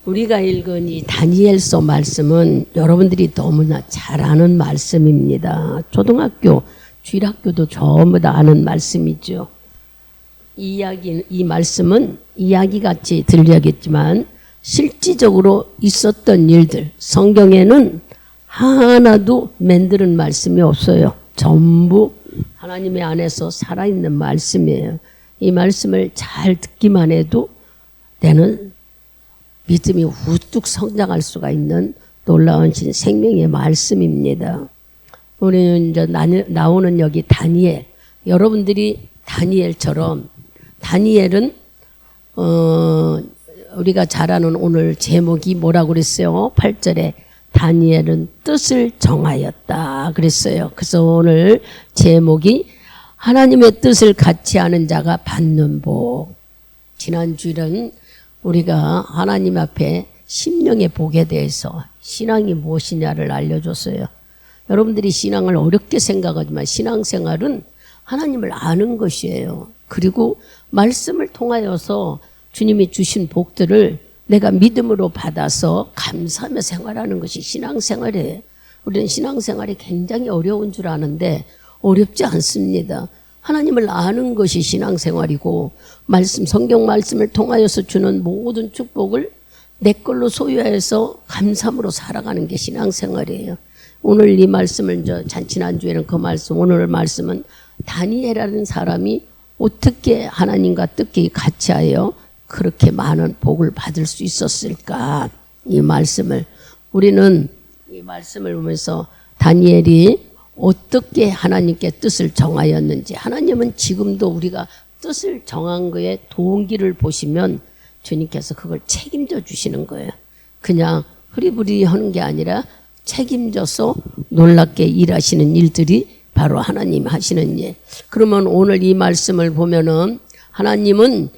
우리가 읽은 이 다니엘서 말씀은 여러분들이 너무나 잘 아는 말씀입니다. 초등학교, 주일학교도 전부 다 아는 말씀이죠. 이 말씀은 이야기같이 들려야겠지만 실질적으로 있었던 일들, 성경에는 하나도 만드는 말씀이 없어요. 전부 하나님의 안에서 살아있는 말씀이에요. 이 말씀을 잘 듣기만 해도 내는 믿음이 우뚝 성장할 수가 있는 놀라운 생명의 말씀입니다. 우리는 이제 나오는 여기 다니엘, 여러분들이 다니엘처럼, 다니엘은 우리가 잘 아는 오늘 제목이 뭐라고 그랬어요? 8절에 다니엘은 뜻을 정하였다 그랬어요. 그래서 오늘 제목이 하나님의 뜻을 같이 아는 자가 받는 복. 지난주에는 우리가 하나님 앞에 심령의 복에 대해서 신앙이 무엇이냐를 알려줬어요. 여러분들이 신앙을 어렵게 생각하지만 신앙생활은 하나님을 아는 것이에요. 그리고 말씀을 통하여서 주님이 주신 복들을 내가 믿음으로 받아서 감사하며 생활하는 것이 신앙생활이에요. 우리는 신앙생활이 굉장히 어려운 줄 아는데 어렵지 않습니다. 하나님을 아는 것이 신앙생활이고 성경 말씀을 통하여서 주는 모든 축복을 내 걸로 소유해서 감사함으로 살아가는 게 신앙생활이에요. 오늘 이 말씀을 지난주에는 그 말씀, 오늘 말씀은 다니엘이라는 사람이 어떻게 하나님과 뜻깊게 같이 하여 그렇게 많은 복을 받을 수 있었을까? 우리는 이 말씀을 보면서 다니엘이 어떻게 하나님께 뜻을 정하였는지, 하나님은 지금도 우리가 뜻을 정한 거에 동기를 보시면 주님께서 그걸 책임져 주시는 거예요. 그냥 흐리부리 하는 게 아니라 책임져서 놀랍게 일하시는 일들이 바로 하나님 하시는 일. 그러면 오늘 이 말씀을 보면은 하나님은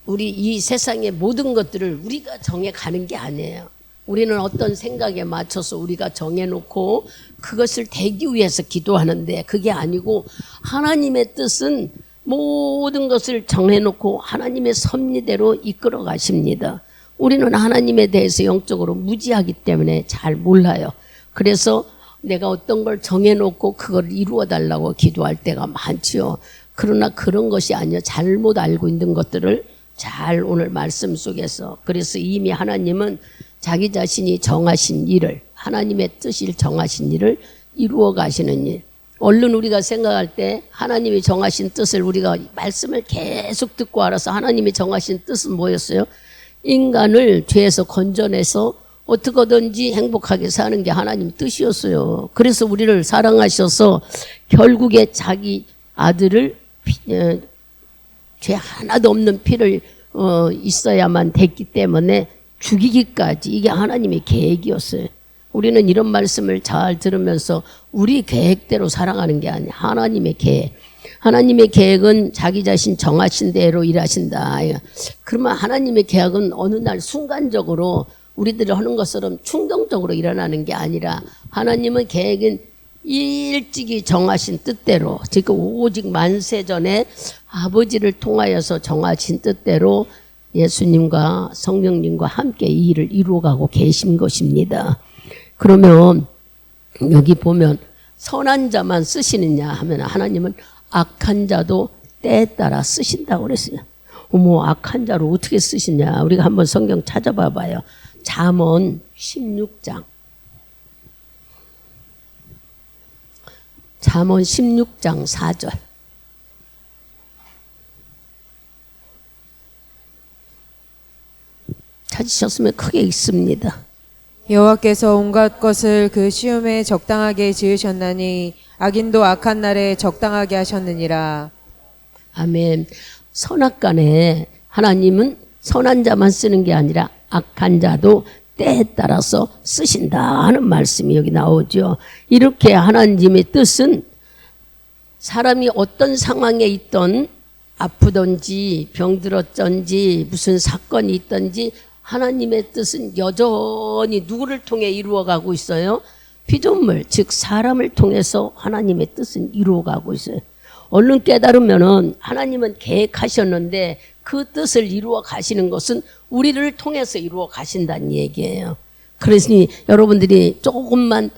우리 이 세상의 모든 것들을 우리가 정해가는 게 아니에요. 우리는 어떤 생각에 맞춰서 우리가 정해놓고 그것을 되기 위해서 기도하는데 그게 아니고 하나님의 뜻은 모든 것을 정해놓고 하나님의 섭리대로 이끌어 가십니다. 우리는 하나님에 대해서 영적으로 무지하기 때문에 잘 몰라요. 그래서 내가 어떤 걸 정해놓고 그걸 이루어달라고 기도할 때가 많지요. 그러나 그런 것이 아니라 잘못 알고 있는 것들을 잘 오늘 말씀 속에서, 그래서 이미 하나님은 자기 자신이 정하신 일을, 하나님의 뜻을 정하신 일을 이루어 가시는 일. 얼른 우리가 생각할 때 하나님이 정하신 뜻을 우리가 말씀을 계속 듣고 알아서 하나님이 정하신 뜻은 뭐였어요? 인간을 죄에서 건져내서 어떻게든지 행복하게 사는 게 하나님 뜻이었어요. 그래서 우리를 사랑하셔서 결국에 자기 아들을 죄 하나도 없는 피를 있어야만 됐기 때문에 죽이기까지, 이게 하나님의 계획이었어요. 우리는 이런 말씀을 잘 들으면서 우리 계획대로 살아가는 게 아니야. 하나님의 계획. 하나님의 계획은 자기 자신 정하신 대로 일하신다. 그러면 하나님의 계획은 어느 날 순간적으로 우리들이 하는 것처럼 충동적으로 일어나는 게 아니라 하나님의 계획은 일찍이 정하신 뜻대로, 즉 오직 만세전에 아버지를 통하여서 정하신 뜻대로 예수님과 성령님과 함께 이 일을 이루어가고 계신 것입니다. 그러면 여기 보면 선한 자만 쓰시느냐 하면 하나님은 악한 자도 때에 따라 쓰신다고 그랬어요. 어머, 악한 자로 어떻게 쓰시냐? 우리가 한번 성경 찾아봐 봐요. 잠언 16장. 잠언 16장 4절. 찾으셨으면 크게 읽습니다. 여호와께서 온갖 것을 그 시험에 적당하게 지으셨나니 악인도 악한 날에 적당하게 하셨느니라. 아멘. 선악간에 하나님은 선한 자만 쓰는 게 아니라 악한 자도 때에 따라서 쓰신다 하는 말씀이 여기 나오죠. 이렇게 하나님의 뜻은 사람이 어떤 상황에 있던, 아프던지 병들었던지 무슨 사건이 있던지 하나님의 뜻은 여전히 누구를 통해 이루어가고 있어요? 피조물, 즉 사람을 통해서 하나님의 뜻은 이루어가고 있어요. 얼른 깨달으면은 하나님은 계획하셨는데 그 뜻을 이루어 가시는 것은 우리를 통해서 이루어 가신다는 얘기예요. 그러니 여러분들이 조금만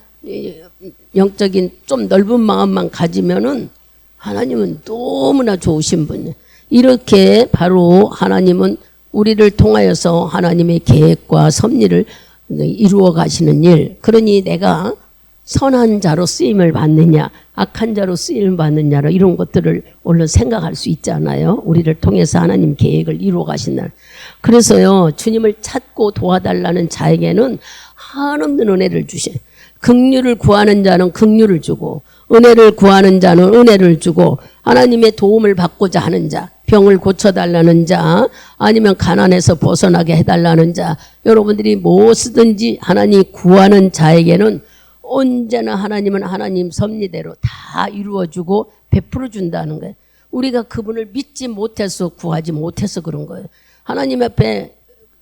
영적인 좀 넓은 마음만 가지면은 하나님은 너무나 좋으신 분이에요. 이렇게 바로 하나님은 우리를 통하여서 하나님의 계획과 섭리를 이루어 가시는 일. 그러니 내가 선한 자로 쓰임을 받느냐 악한 자로 쓰임을 받느냐 이런 것들을 얼른 생각할 수 있잖아요. 우리를 통해서 하나님 계획을 이루어 가신다. 그래서요 주님을 찾고 도와달라는 자에게는 한없는 은혜를 주셔요. 긍휼을 구하는 자는 긍휼을 주고 은혜를 구하는 자는 은혜를 주고 하나님의 도움을 받고자 하는 자, 병을 고쳐달라는 자, 아니면 가난에서 벗어나게 해달라는 자, 여러분들이 무엇이든지 하나님 구하는 자에게는 언제나 하나님은 하나님 섭리대로 다 이루어주고 베풀어 준다는 거예요. 우리가 그분을 믿지 못해서 구하지 못해서 그런 거예요. 하나님 앞에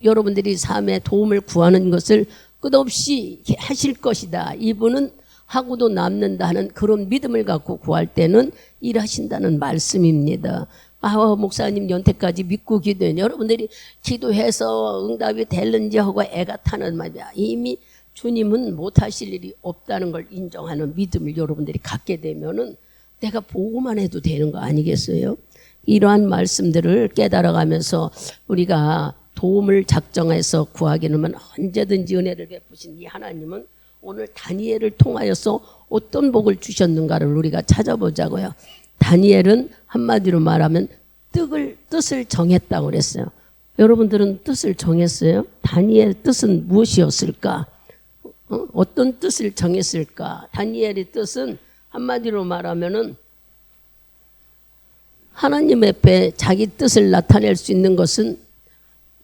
여러분들이 삶에 도움을 구하는 것을 끝없이 하실 것이다. 이분은 하고도 남는다는 그런 믿음을 갖고 구할 때는 일하신다는 말씀입니다. 목사님 연태까지 믿고 기도해. 여러분들이 기도해서 응답이 될는지 하고 애가 타는 말이야. 이미 주님은 못하실 일이 없다는 걸 인정하는 믿음을 여러분들이 갖게 되면은 내가 보고만 해도 되는 거 아니겠어요? 이러한 말씀들을 깨달아가면서 우리가 도움을 작정해서 구하기는 언제든지 은혜를 베푸신 이 하나님은 오늘 다니엘을 통하여서 어떤 복을 주셨는가를 우리가 찾아보자고요. 다니엘은 한마디로 말하면 뜻을 정했다고 그랬어요. 여러분들은 뜻을 정했어요? 다니엘의 뜻은 무엇이었을까? 어떤 뜻을 정했을까? 다니엘의 뜻은 한마디로 말하면은 하나님 앞에 자기 뜻을 나타낼 수 있는 것은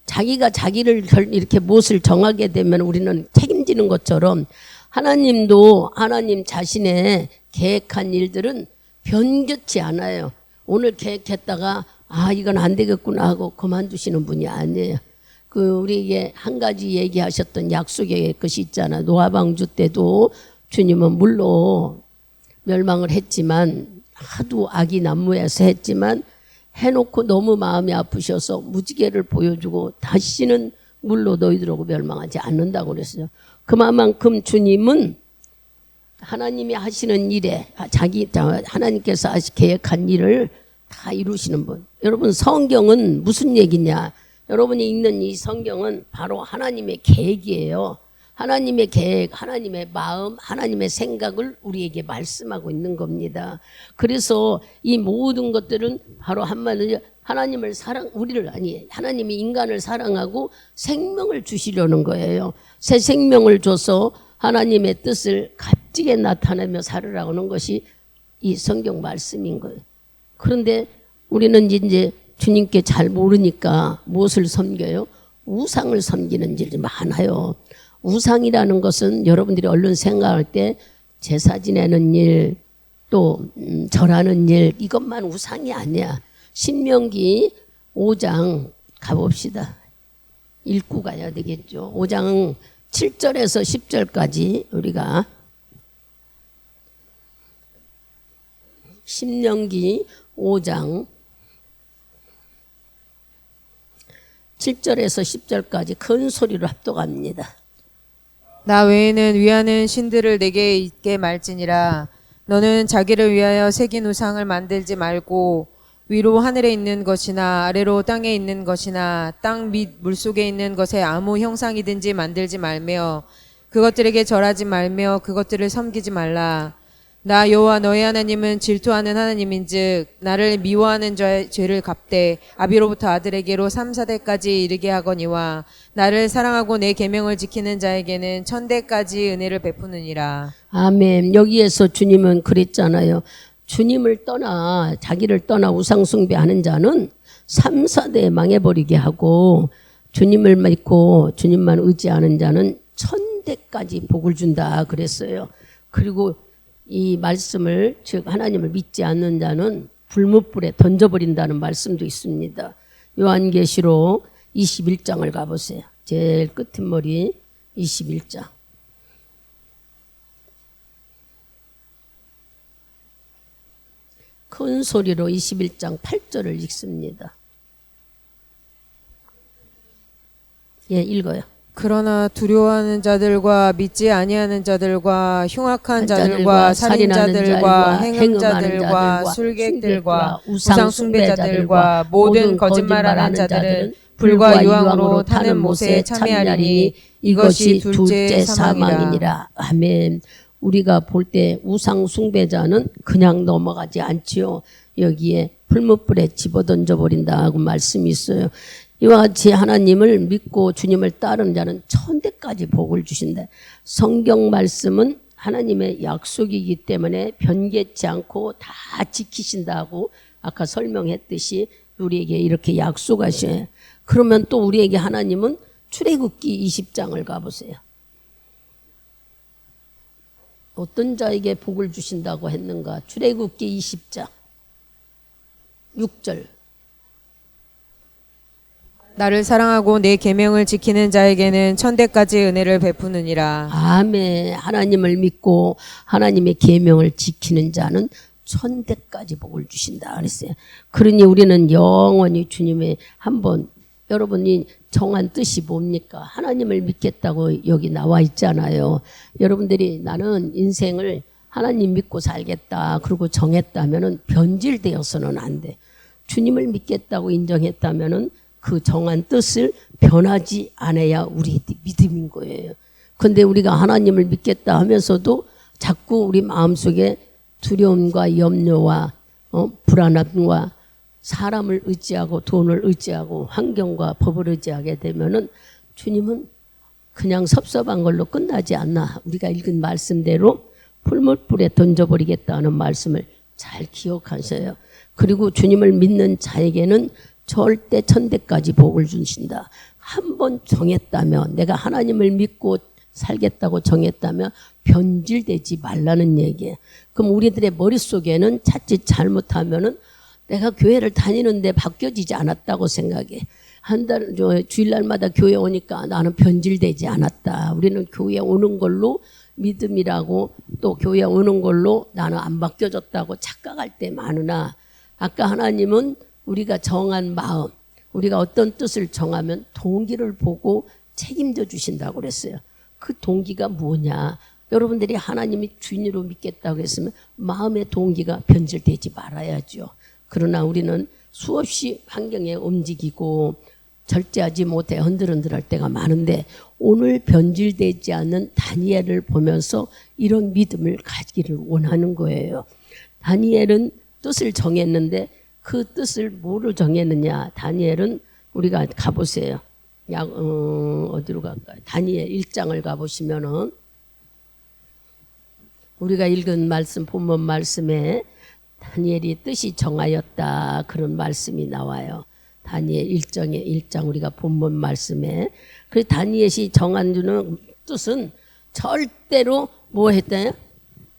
자기가 자기를 이렇게 무엇을 정하게 되면 우리는 책임지는 것처럼 하나님도 하나님 자신의 계획한 일들은 변규치 않아요. 오늘 계획했다가 이건 안 되겠구나 하고 그만두시는 분이 아니에요. 우리에게 한 가지 얘기하셨던 약속의 것이 있잖아. 노아방주 때도 주님은 물로 멸망을 했지만 하도 악이 난무해서 했지만 해놓고 너무 마음이 아프셔서 무지개를 보여주고 다시는 물로 너희들하고 멸망하지 않는다고 그랬어요. 그만큼 주님은 하나님이 하시는 일에 하나님께서 계획한 일을 다 이루시는 분. 여러분 성경은 무슨 얘기냐? 여러분이 읽는 이 성경은 바로 하나님의 계획이에요. 하나님의 계획, 하나님의 마음, 하나님의 생각을 우리에게 말씀하고 있는 겁니다. 그래서 이 모든 것들은 바로 한마디로 하나님을 하나님이 인간을 사랑하고 생명을 주시려는 거예요. 새 생명을 줘서 하나님의 뜻을 값지게 나타내며 살으라고 하는 것이 이 성경 말씀인 거예요. 그런데 우리는 이제 주님께 잘 모르니까 무엇을 섬겨요? 우상을 섬기는 일이 많아요. 우상이라는 것은 여러분들이 얼른 생각할 때 제사 지내는 일, 또 절하는 일, 이것만 우상이 아니야. 신명기 5장 가봅시다. 읽고 가야 되겠죠. 5장 7절에서 10절까지 우리가 신명기 5장 7절에서 10절까지 큰 소리로 합독합니다. 나 외에는 위하는 신들을 내게 있게 말지니라. 너는 자기를 위하여 새긴 우상을 만들지 말고 위로 하늘에 있는 것이나 아래로 땅에 있는 것이나 땅 밑 물속에 있는 것의 아무 형상이든지 만들지 말며 그것들에게 절하지 말며 그것들을 섬기지 말라. 나 여호와 너희 하나님은 질투하는 하나님인즉 나를 미워하는 자의 죄를 갚되 아비로부터 아들에게로 3, 4대까지 이르게 하거니와 나를 사랑하고 내 계명을 지키는 자에게는 1000대까지 은혜를 베푸느니라. 아멘. 여기에서 주님은 그랬잖아요. 자기를 떠나 우상 숭배하는 자는 3, 4대 망해버리게 하고 주님을 믿고 주님만 의지하는 자는 1000대까지 복을 준다 그랬어요. 그리고 이 말씀을 즉 하나님을 믿지 않는 자는 불못불에 던져버린다는 말씀도 있습니다. 요한계시록 21장을 가보세요. 제일 끝머리 21장. 큰 소리로 21장 8절을 읽습니다. 예, 읽어요. 그러나 두려워하는 자들과 믿지 아니하는 자들과 흉악한 자들과 살인자들과 행음자들과 술객들과 우상 숭배자들과 모든 거짓말하는 자들은 불과 유황으로 타는 못에 참여하리니 이것이 둘째 사망이니라. 아멘. 우리가 볼 때 우상 숭배자는 그냥 넘어가지 않지요. 여기에 풀무불에 집어던져 버린다고 말씀이 있어요. 이와 같이 하나님을 믿고 주님을 따르는 자는 천대까지 복을 주신다. 성경 말씀은 하나님의 약속이기 때문에 변개치 않고 다 지키신다고 아까 설명했듯이 우리에게 이렇게 약속하셔요. 그러면 또 우리에게 하나님은 출애굽기 20장을 가보세요. 어떤 자에게 복을 주신다고 했는가? 출애굽기 20장 6절. 나를 사랑하고 내 계명을 지키는 자에게는 천대까지 은혜를 베푸느니라. 아멘. 하나님을 믿고 하나님의 계명을 지키는 자는 천대까지 복을 주신다 그랬어요. 그러니 우리는 영원히 주님의 한번 여러분이 정한 뜻이 뭡니까? 하나님을 믿겠다고 여기 나와 있잖아요. 여러분들이 나는 인생을 하나님 믿고 살겠다 그러고 정했다면은 변질되어서는 안 돼. 주님을 믿겠다고 인정했다면은 그 정한 뜻을 변하지 않아야 우리 믿음인 거예요. 근데 우리가 하나님을 믿겠다 하면서도 자꾸 우리 마음속에 두려움과 염려와 불안함과 사람을 의지하고 돈을 의지하고 환경과 법을 의지하게 되면은 주님은 그냥 섭섭한 걸로 끝나지 않나. 우리가 읽은 말씀대로 풀무불에 던져버리겠다는 말씀을 잘 기억하셔요. 그리고 주님을 믿는 자에게는 절대 천대까지 복을 주신다. 한번 정했다면 내가 하나님을 믿고 살겠다고 정했다면 변질되지 말라는 얘기예요. 그럼 우리들의 머릿속에는 자칫 잘못하면은 내가 교회를 다니는데 바뀌어지지 않았다고 생각해. 한 달, 주일날마다 교회 오니까 나는 변질되지 않았다. 우리는 교회 오는 걸로 믿음이라고 또 교회 오는 걸로 나는 안 바뀌어졌다고 착각할 때 많으나 아까 하나님은 우리가 정한 마음, 우리가 어떤 뜻을 정하면 동기를 보고 책임져 주신다고 그랬어요. 그 동기가 뭐냐? 여러분들이 하나님이 주인으로 믿겠다고 했으면 마음의 동기가 변질되지 말아야죠. 그러나 우리는 수없이 환경에 움직이고 절제하지 못해 흔들흔들할 때가 많은데 오늘 변질되지 않는 다니엘을 보면서 이런 믿음을 가지기를 원하는 거예요. 다니엘은 뜻을 정했는데 그 뜻을 뭐로 정했느냐? 다니엘은 우리가 가보세요. 어디로 갈까요? 다니엘 1장을 가보시면은 우리가 읽은 말씀, 본문 말씀에 다니엘이 뜻이 정하였다 그런 말씀이 나와요. 다니엘 1장 우리가 본문 말씀에 그 다니엘이 정한 뜻은 절대로 뭐 했다요?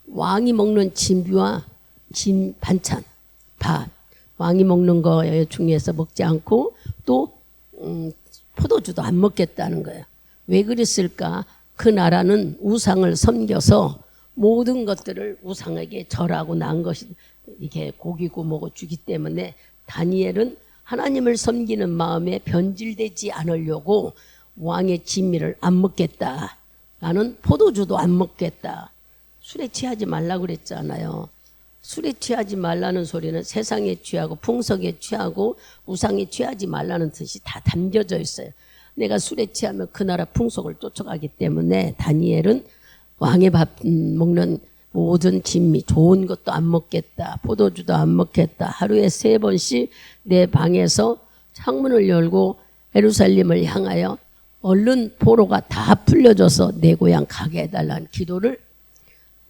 왕이 먹는 진비와 진 반찬, 밥. 왕이 먹는 거 중에서 먹지 않고 또 포도주도 안 먹겠다는 거예요. 왜 그랬을까? 그 나라는 우상을 섬겨서 모든 것들을 우상에게 절하고 난 것이 이게 고기고 뭐고 주기 때문에 다니엘은 하나님을 섬기는 마음에 변질되지 않으려고 왕의 진미를 안 먹겠다. 나는 포도주도 안 먹겠다. 술에 취하지 말라고 그랬잖아요. 술에 취하지 말라는 소리는 세상에 취하고 풍속에 취하고 우상에 취하지 말라는 뜻이 다 담겨져 있어요. 내가 술에 취하면 그 나라 풍속을 쫓아가기 때문에 다니엘은 왕의 밥 먹는 모든 진미 좋은 것도 안 먹겠다. 포도주도 안 먹겠다. 하루에 3번씩 내 방에서 창문을 열고 예루살렘을 향하여 얼른 포로가 다 풀려져서 내 고향 가게 해달라는 기도를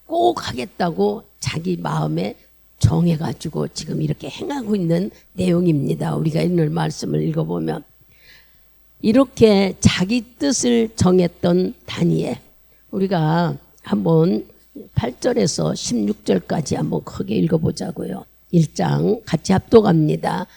꼭 하겠다고 자기 마음에 정해가지고 지금 이렇게 행하고 있는 내용입니다. 우리가 오늘 말씀을 읽어보면 이렇게 자기 뜻을 정했던 다니엘, 우리가 한번 8절에서 16절까지 한번 크게 읽어보자고요. 1장 같이 합독합니다.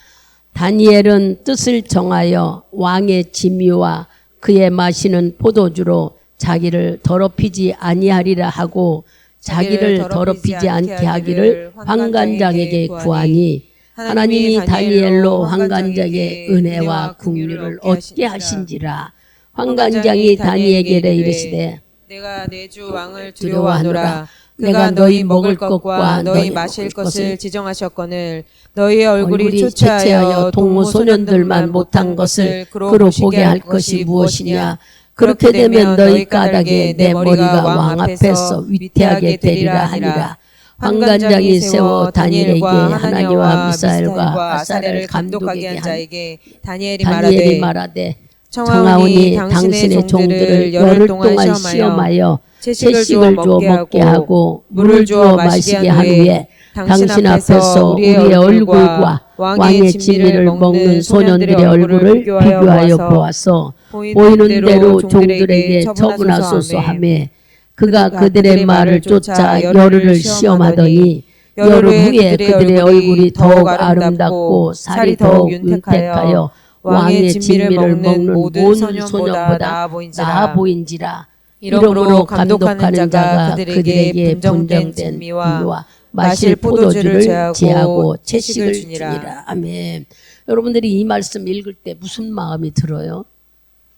다니엘은 뜻을 정하여 왕의 진미와 그의 마시는 포도주로 자기를 더럽히지 아니하리라 하고 자기를 더럽히지 않게 하기를 환관장에게 구하니 하나님이 다니엘로 환관장의 은혜와 긍휼을 얻게 하신지라. 환관장이 다니엘에게 이르시되 내가 내 주 왕을 두려워하노라. 두려워하노라. 그가 너희 먹을 것과 너희 마실 것을 지정하셨거늘 너희의 얼굴이 초췌하여 동무 소년들만 못한 것을 그로 보게 할 것이 무엇이냐. 그렇게 되면 너희 까닭에 내 머리가 왕 앞에서 위태하게 되리라 하니라. 환관장이 세워 다니엘에게 하나니와 미사엘과 아사랴를 감독하게 한 자에게 다니엘이 다니엘이 말하되 청하오니 청하오니 당신의 종들을 열흘 동안 시험하여 채식을 주어 먹게 하고 물을 주어 마시게 한 후에 당신 앞에서 우리의 얼굴과 왕의 진미를 먹는 소년들의 얼굴을 비교하여 보아서 보이는 대로 종들에게 처분하소서 하며 그가 그들의 말을 쫓아 열흘을 시험하더니 열흘 후에 그들의 얼굴이 더욱 아름답고 살이 더욱 윤택하여 왕의 진미를 먹는 모든 소년보다 나아 보인지라. 이러므로 감독하는 자가 그들에게 분정된 진미와 마실 포도주를 제하고 채식을 주니라. 아멘. 여러분들이 이 말씀 읽을 때 무슨 마음이 들어요?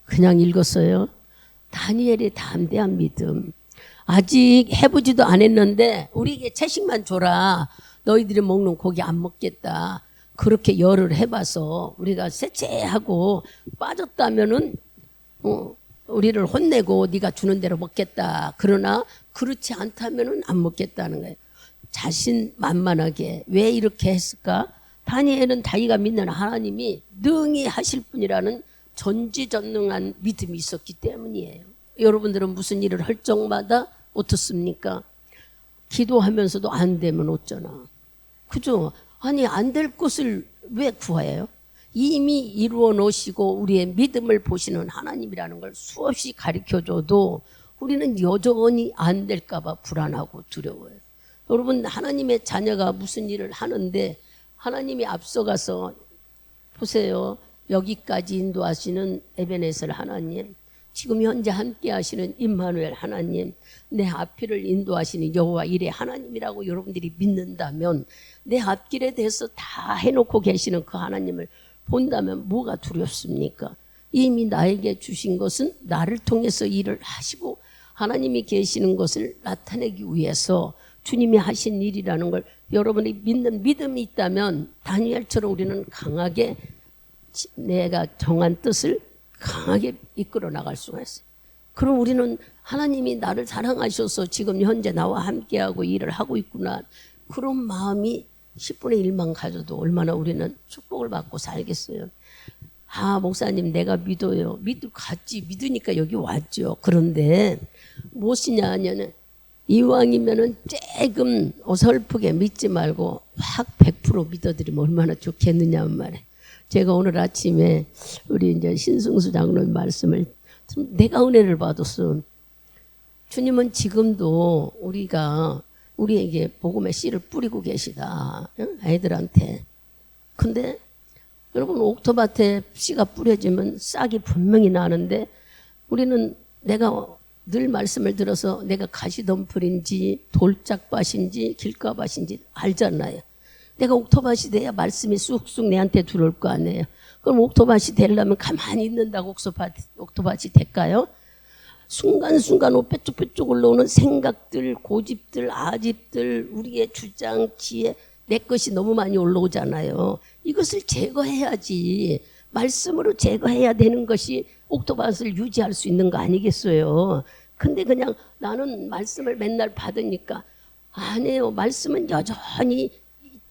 그냥 읽었어요? 다니엘의 담대한 믿음. 아직 해보지도 않았는데 우리에게 채식만 줘라. 너희들이 먹는 고기 안 먹겠다. 그렇게 열을 해봐서 우리가 세체하고 빠졌다면은 우리를 혼내고 네가 주는 대로 먹겠다. 그러나 그렇지 않다면은 안 먹겠다는 거예요. 자신만만하게 왜 이렇게 했을까? 다니엘은 자기가 믿는 하나님이 능히 하실 분이라는 전지전능한 믿음이 있었기 때문이에요. 여러분들은 무슨 일을 할 적마다 어떻습니까? 기도하면서도 안 되면 어쩌나. 그죠? 아니 안 될 것을 왜 구해요? 이미 이루어 놓으시고 우리의 믿음을 보시는 하나님이라는 걸 수없이 가르쳐줘도 우리는 여전히 안 될까 봐 불안하고 두려워요. 여러분 하나님의 자녀가 무슨 일을 하는데 하나님이 앞서가서 보세요. 여기까지 인도하시는 에베네셀 하나님, 지금 현재 함께 하시는 임마누엘 하나님, 내 앞길을 인도하시는 여호와 이레 하나님이라고 여러분들이 믿는다면 내 앞길에 대해서 다 해놓고 계시는 그 하나님을 본다면 뭐가 두렵습니까? 이미 나에게 주신 것은 나를 통해서 일을 하시고 하나님이 계시는 것을 나타내기 위해서 주님이 하신 일이라는 걸 여러분이 믿는 믿음이 있다면 다니엘처럼 우리는 강하게 내가 정한 뜻을 강하게 이끌어 나갈 수가 있어요. 그럼 우리는 하나님이 나를 사랑하셔서 지금 현재 나와 함께하고 일을 하고 있구나. 그런 마음이 10분의 1만 가져도 얼마나 우리는 축복을 받고 살겠어요. 아, 목사님 내가 믿어요. 믿으니까 여기 왔죠. 그런데 무엇이냐 하냐면 이왕이면은 조금 어설프게 믿지 말고 확 100% 믿어드리면 얼마나 좋겠느냐는 말이에요. 제가 오늘 아침에 우리 이제 신승수 장로님 말씀을 내가 은혜를 받았어. 주님은 지금도 우리에게 복음의 씨를 뿌리고 계시다. 아이들한테. 근데 여러분 옥토밭에 씨가 뿌려지면 싹이 분명히 나는데 우리는 내가 늘 말씀을 들어서 내가 가시덤불인지 돌짝밭인지 길가밭인지 알잖아요. 내가 옥토밭이 돼야 말씀이 쑥쑥 내한테 들어올 거 아니에요. 그럼 옥토밭이 되려면 가만히 있는다고 옥토밭이 될까요? 순간순간 뾰족뾰족 올라오는 생각들, 고집들, 아집들, 우리의 주장, 지혜, 내 것이 너무 많이 올라오잖아요. 이것을 제거해야지. 말씀으로 제거해야 되는 것이 옥토밭을 유지할 수 있는 거 아니겠어요? 근데 그냥 나는 말씀을 맨날 받으니까 아니에요. 말씀은 여전히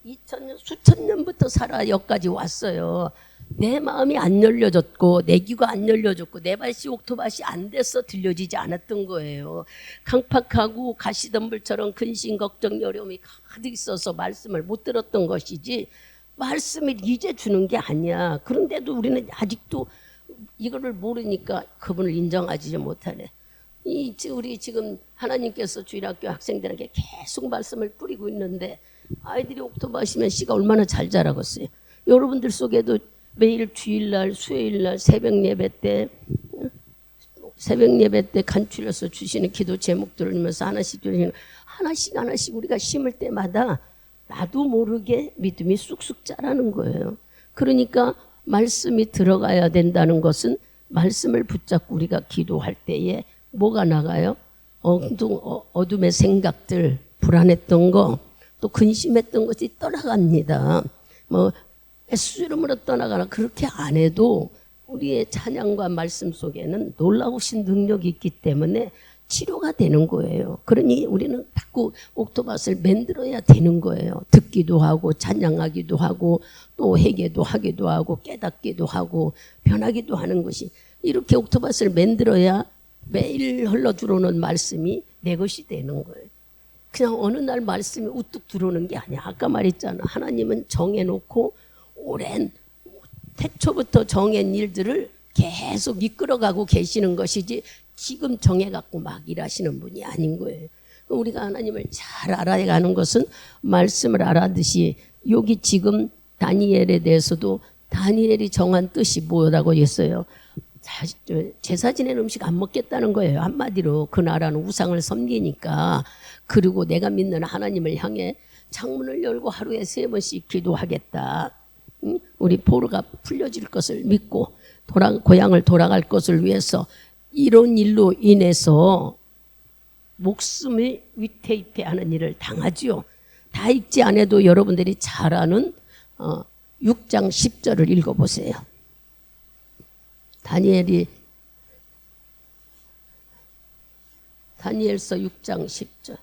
2000년, 수천 년부터 살아 여기까지 왔어요. 내 마음이 안 열려졌고 내 귀가 안 열려졌고 내 발씨 옥토밭이 안 돼서 들려지지 않았던 거예요. 강팍하고 가시덤불처럼 근심 걱정 여려움이 가득 있어서 말씀을 못 들었던 것이지 말씀을 이제 주는 게 아니야. 그런데도 우리는 아직도 이거를 모르니까 그분을 인정하지 못하네. 우리 지금 하나님께서 주일학교 학생들에게 계속 말씀을 뿌리고 있는데 아이들이 옥토밭이면 씨가 얼마나 잘 자라겠어요. 여러분들 속에도 매일 주일날 수요일날 새벽 예배 때 간추려서 주시는 기도 제목들을 읽으면서 하나씩 우리가 심을 때마다 나도 모르게 믿음이 쑥쑥 자라는 거예요. 그러니까 말씀이 들어가야 된다는 것은 말씀을 붙잡고 우리가 기도할 때에 뭐가 나가요? 어둠의 생각들, 불안했던 거, 또 근심했던 것이 떠나갑니다. 뭐 예수 이름으로 떠나가라 그렇게 안 해도 우리의 찬양과 말씀 속에는 놀라우신 능력이 있기 때문에 치료가 되는 거예요. 그러니 우리는 자꾸 옥토밭을 만들어야 되는 거예요. 듣기도 하고 찬양하기도 하고 또 회개도 하기도 하고 깨닫기도 하고 변하기도 하는 것이 이렇게 옥토밭을 만들어야 매일 흘러 들어오는 말씀이 내 것이 되는 거예요. 그냥 어느 날 말씀이 우뚝 들어오는 게 아니야. 아까 말했잖아. 하나님은 정해놓고 오랜 태초부터 정한 일들을 계속 이끌어가고 계시는 것이지 지금 정해갖고 막 일하시는 분이 아닌 거예요. 우리가 하나님을 잘 알아가는 것은 말씀을 알아듯이 여기 지금 다니엘에 대해서도 다니엘이 정한 뜻이 뭐라고 했어요. 제사 지낸 음식 안 먹겠다는 거예요. 한마디로 그 나라는 우상을 섬기니까. 그리고 내가 믿는 하나님을 향해 창문을 열고 하루에 3번씩 기도하겠다. 우리 포로가 풀려질 것을 믿고 고향을 돌아갈 것을 위해서 이런 일로 인해서 목숨을 위태위태하는 일을 당하지요. 다 읽지 않아도 여러분들이 잘 아는 6장 10절을 읽어보세요. 다니엘서 6장 10절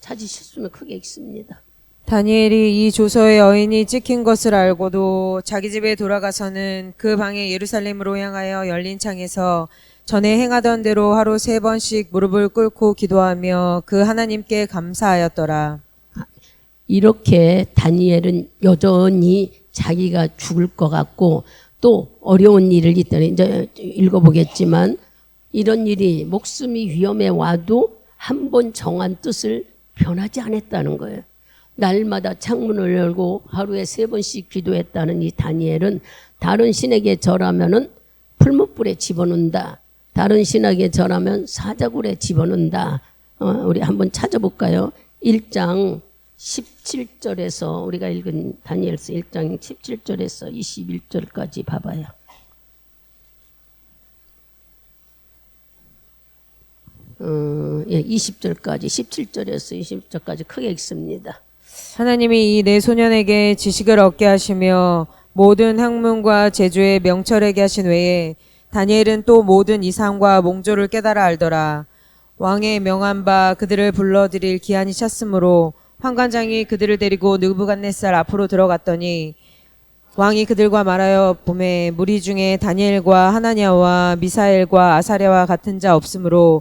찾으셨으면 크게 읽습니다. 다니엘이 이 조서의 여인이 찍힌 것을 알고도 자기 집에 돌아가서는 그 방에 예루살렘으로 향하여 열린 창에서 전에 행하던 대로 하루 3번씩 무릎을 꿇고 기도하며 그 하나님께 감사하였더라. 이렇게 다니엘은 여전히 자기가 죽을 것 같고 또 어려운 일을 있더니 이제 읽어보겠지만 이런 일이 목숨이 위험해 와도 한 번 정한 뜻을 변하지 않았다는 거예요. 날마다 창문을 열고 하루에 3번씩 기도했다는 이 다니엘은 다른 신에게 절하면은 풀무불에 집어넣는다. 다른 신에게 절하면 사자굴에 집어넣는다. 우리 한번 찾아볼까요? 1장 17절에서 우리가 읽은 다니엘서 1장 17절에서 21절까지 봐봐요. 예, 20절까지 17절에서 20절까지 크게 읽습니다. 하나님이 이 네 소년에게 지식을 얻게 하시며 모든 학문과 제주의 명철에게 하신 외에 다니엘은 또 모든 이상과 몽조를 깨달아 알더라. 왕의 명한 바 그들을 불러들일 기한이 찼으므로 환관장이 그들을 데리고 느부갓네살 앞으로 들어갔더니 왕이 그들과 말하여 보매 무리 중에 다니엘과 하나냐와 미사엘과 아사랴와 같은 자 없으므로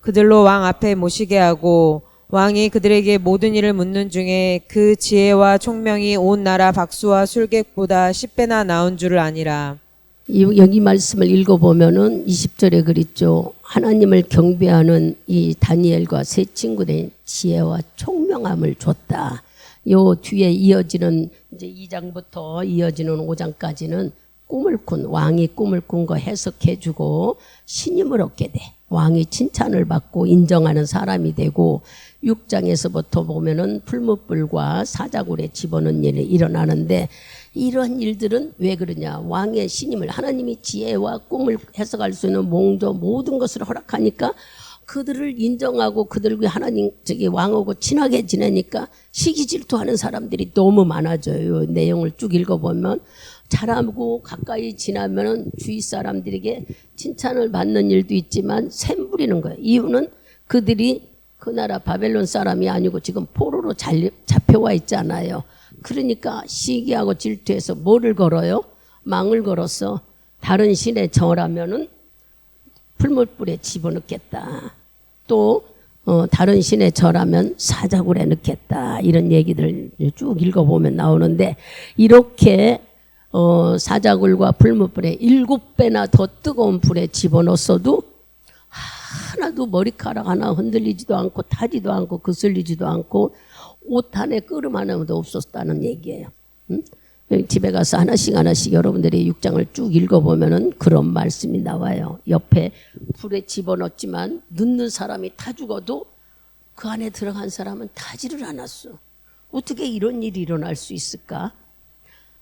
그들로 왕 앞에 모시게 하고 왕이 그들에게 모든 일을 묻는 중에 그 지혜와 총명이 온 나라 박수와 술객보다 10배나 나온 줄을 아니라. 여기 말씀을 읽어보면은 20절에 그랬죠. 하나님을 경배하는 이 다니엘과 세 친구들의 지혜와 총명함을 줬다. 요 뒤에 이어지는 이제 2장부터 이어지는 5장까지는 꿈을 꾼 왕이 꿈을 꾼 거 해석해주고 신임을 얻게 돼. 왕이 칭찬을 받고 인정하는 사람이 되고 6장에서부터 보면은 풀무불과 사자굴에 집어넣는 일이 일어나는데 이런 일들은 왜 그러냐. 왕의 신임을 하나님이 지혜와 꿈을 해석할 수 있는 몽조 모든 것을 허락하니까 그들을 인정하고 그들과 하나님 왕하고 친하게 지내니까 시기 질투하는 사람들이 너무 많아져요. 내용을 쭉 읽어보면 잘하고 가까이 지나면 주위 사람들에게 칭찬을 받는 일도 있지만 샘 부리는 거예요. 이유는 그들이 그 나라 바벨론 사람이 아니고 지금 포로로 잡혀와 있잖아요. 그러니까 시기하고 질투해서 뭐를 걸어요? 망을 걸어서 다른 신에 절하면은 풀무불에 집어넣겠다. 또 다른 신에 절하면 사자굴에 넣겠다. 이런 얘기들 쭉 읽어보면 나오는데 이렇게 사자굴과 풀무불에 7배나 더 뜨거운 불에 집어넣었어도 하나도 머리카락 하나 흔들리지도 않고 타지도 않고 거슬리지도 않고 옷 안에 끄름 하나도 없었다는 얘기예요. 집에 가서 하나씩 여러분들이 6장을 쭉 읽어보면은 그런 말씀이 나와요. 옆에 불에 집어넣었지만 넣는 사람이 타 죽어도 그 안에 들어간 사람은 타지를 않았어. 어떻게 이런 일이 일어날 수 있을까?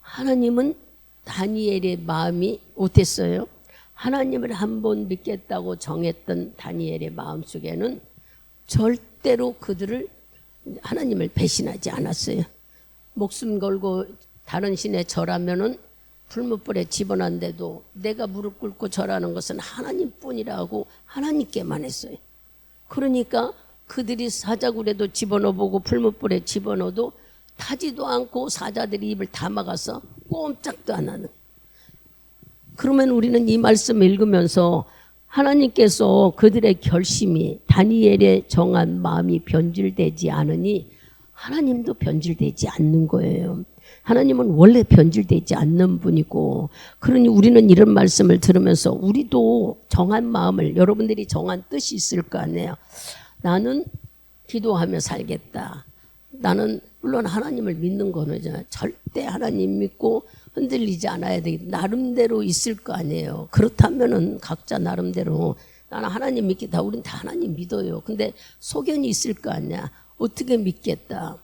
하나님은 다니엘의 마음이 어땠어요? 하나님을 한 번 믿겠다고 정했던 다니엘의 마음속에는 절대로 그들을 하나님을 배신하지 않았어요. 목숨 걸고 다른 신에 절하면은 불못불에 집어넣는데도 내가 무릎 꿇고 절하는 것은 하나님뿐이라고 하나님께만 했어요. 그러니까 그들이 사자굴에도 집어넣어보고 불못불에 집어넣어도 타지도 않고 사자들이 입을 다 막아서 꼼짝도 안 하는. 그러면 우리는 이 말씀을 읽으면서 하나님께서 그들의 결심이 다니엘의 정한 마음이 변질되지 않으니 하나님도 변질되지 않는 거예요. 하나님은 원래 변질되지 않는 분이고, 그러니 우리는 이런 말씀을 들으면서 우리도 정한 마음을, 여러분들이 정한 뜻이 있을 거 아니에요. 나는 기도하며 살겠다. 나는 물론 하나님을 믿는 거는 절대 하나님 믿고 흔들리지 않아야 되겠다. 나름대로 있을 거 아니에요. 그렇다면은 각자 나름대로 나는 하나님 믿겠다. 우린 다 하나님 믿어요. 근데 소견이 있을 거 아니야. 어떻게 믿겠다.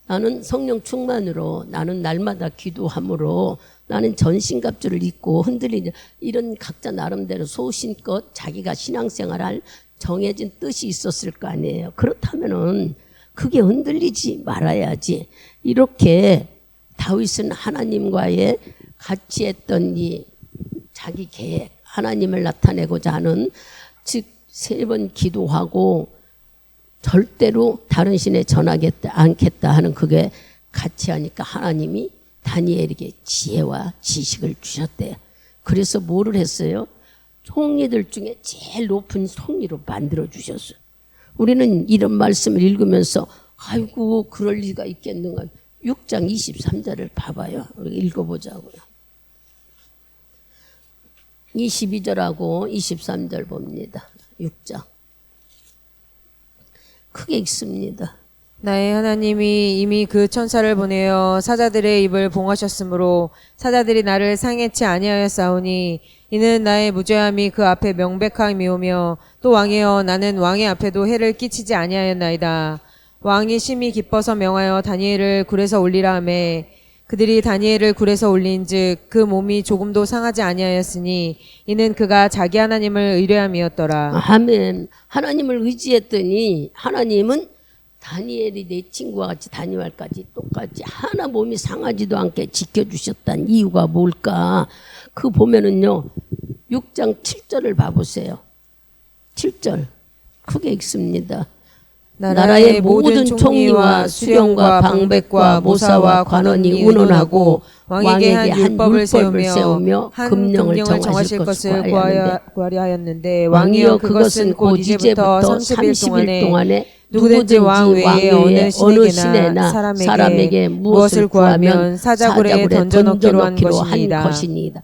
나는 성령 충만으로, 나는 날마다 기도함으로, 나는 전신갑주를 입고 흔들리지, 이런 각자 나름대로 소신껏 자기가 신앙생활할 정해진 뜻이 있었을 거 아니에요. 그렇다면은 그게 흔들리지 말아야지. 이렇게 다윗은 하나님과의 같이 했던 이 자기 계획, 하나님을 나타내고자 하는, 즉 3번 기도하고 절대로 다른 신에 전하겠다 않겠다 하는 그게 같이 하니까 하나님이 다니엘에게 지혜와 지식을 주셨대요. 그래서 뭐를 했어요? 총리들 중에 제일 높은 총리로 만들어 주셨어요. 우리는 이런 말씀을 읽으면서 아이고 그럴 리가 있겠는가. 6장 23절을 봐봐요. 우리 읽어보자고요. 22절하고 23절 봅니다. 6장. 크게 읽습니다. 나의 하나님이 이미 그 천사를 보내어 사자들의 입을 봉하셨으므로 사자들이 나를 상해치 아니하였사오니 이는 나의 무죄함이 그 앞에 명백함이오며 또 왕이여 나는 왕의 앞에도 해를 끼치지 아니하였나이다. 왕이 심히 기뻐서 명하여 다니엘을 굴에서 올리라 하매 그들이 다니엘을 굴에서 올린즉 그 몸이 조금도 상하지 아니하였으니 이는 그가 자기 하나님을 의뢰함이었더라. 아멘. 하나님을 의지했더니 하나님은 다니엘이 내 친구와 같이 다니엘까지 똑같이 하나 몸이 상하지도 않게 지켜주셨다는 이유가 뭘까? 그 보면은요 6장 7절을 봐보세요. 7절 크게 읽습니다. 나라의 모든 총리와 수령과 방백과 모사와 관원이 운원하고 왕에게 한 율법을 세우며 금령을 정하실 것을 구하려 하였는데 왕이여 그것은 곧 이제부터 30일 동안에 누구든지 왕 외에 어느 신에나 사람에게 무엇을 구하면 사자굴에 던져넣기로 한 것이니이다.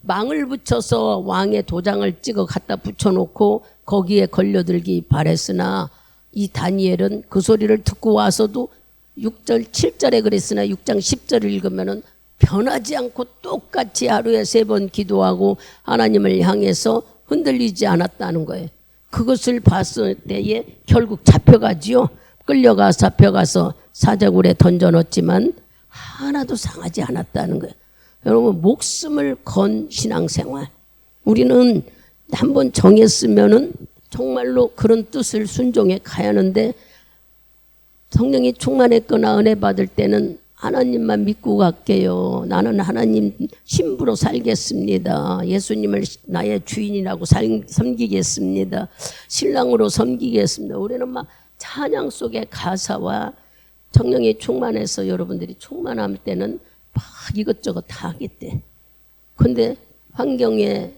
망을 붙여서 왕의 도장을 찍어 갖다 붙여놓고 거기에 걸려들기 바랬으나 이 다니엘은 그 소리를 듣고 와서도 6절 7절에 그랬으나 6장 10절을 읽으면은 변하지 않고 똑같이 하루에 3번 기도하고 하나님을 향해서 흔들리지 않았다는 거예요. 그것을 봤을 때에 결국 잡혀가지요. 잡혀가서 사자굴에 던져넣었지만 하나도 상하지 않았다는 거예요. 여러분 목숨을 건 신앙생활. 우리는 한번 정했으면은 정말로 그런 뜻을 순종해 가야 하는데 성령이 충만했거나 은혜 받을 때는 하나님만 믿고 갈게요. 나는 하나님 신부로 살겠습니다. 예수님을 나의 주인이라고 섬기겠습니다. 신랑으로 섬기겠습니다. 우리는 막 찬양 속의 가사와 성령이 충만해서 여러분들이 충만할 때는 막 이것저것 다 하겠대. 근데 환경에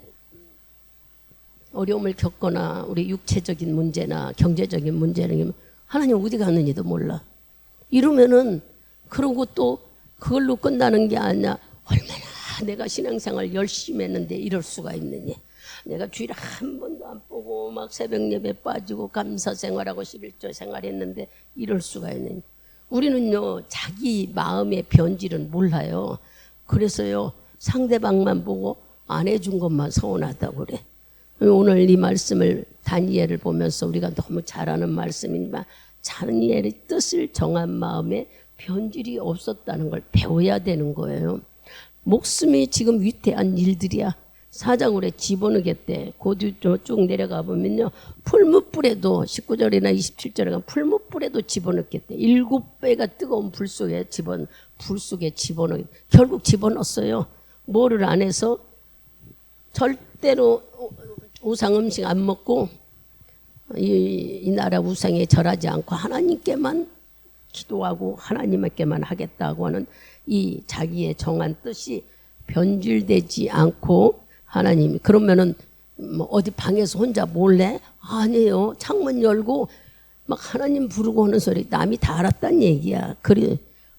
어려움을 겪거나 우리 육체적인 문제나 경제적인 문제는 하나님 어디 갔는지도 몰라. 이러면은 그러고 또 그걸로 끝나는 게 아니라 얼마나 내가 신앙생활 열심히 했는데 이럴 수가 있느냐. 내가 주일에 한 번도 안 보고 막 새벽 예배 빠지고 감사 생활하고 11조 생활했는데 이럴 수가 있느냐. 우리는요 자기 마음의 변질은 몰라요. 그래서요 상대방만 보고 안 해준 것만 서운하다고 그래. 오늘 이 말씀을 다니엘을 보면서 우리가 너무 잘 아는 말씀이지만 다니엘의 뜻을 정한 마음에 변질이 없었다는 걸 배워야 되는 거예요. 목숨이 지금 위태한 일들이야. 사자굴에 집어넣겠대. 고뒤 쭉 내려가 보면요. 풀무불에도 19절이나 27절에 가면 풀무불에도 집어넣겠대. 7배가 뜨거운 불 속에 집어넣. 결국 집어넣었어요. 뭐를 안 해서 절대로 우상 음식 안 먹고 이 나라 우상에 절하지 않고 하나님께만 기도하고 하나님께만 하겠다고 하는 이 자기의 정한 뜻이 변질되지 않고 하나님이 그러면은 뭐 어디 방에서 혼자 몰래 아니에요. 창문 열고 막 하나님 부르고 하는 소리 남이 다 알았단 얘기야. 그래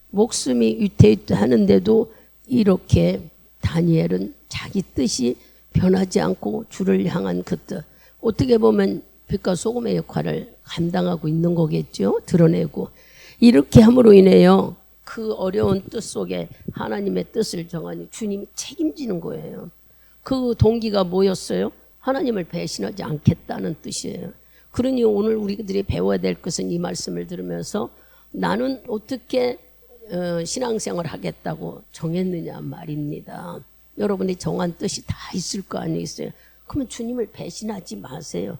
목숨이 위태위태하는데도 이렇게 다니엘은 자기 뜻이 변하지 않고 주를 향한 그 뜻 어떻게 보면 빛과 소금의 역할을 감당하고 있는 거겠죠. 드러내고 이렇게 함으로 인해요. 그 어려운 뜻 속에 하나님의 뜻을 정하니 주님이 책임지는 거예요. 그 동기가 뭐였어요? 하나님을 배신하지 않겠다는 뜻이에요. 그러니 오늘 우리들이 배워야 될 것은 이 말씀을 들으면서 나는 어떻게 신앙생활을 하겠다고 정했느냐 말입니다. 여러분이 정한 뜻이 다 있을 거 아니겠어요? 그러면 주님을 배신하지 마세요.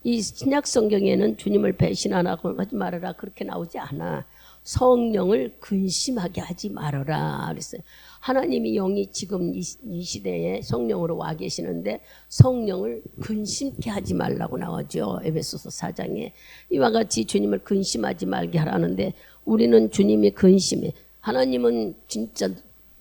이 신약 성경에는 주님을 배신하라고 하지 말아라 그렇게 나오지 않아. 성령을 근심하게 하지 말아라 그랬어요. 하나님이 영이 지금 이 시대에 성령으로 와 계시는데 성령을 근심케 하지 말라고 나오죠. 에베소서 4장에 이와 같이 주님을 근심하지 말게 하라는데 우리는 주님이 근심해. 하나님은 진짜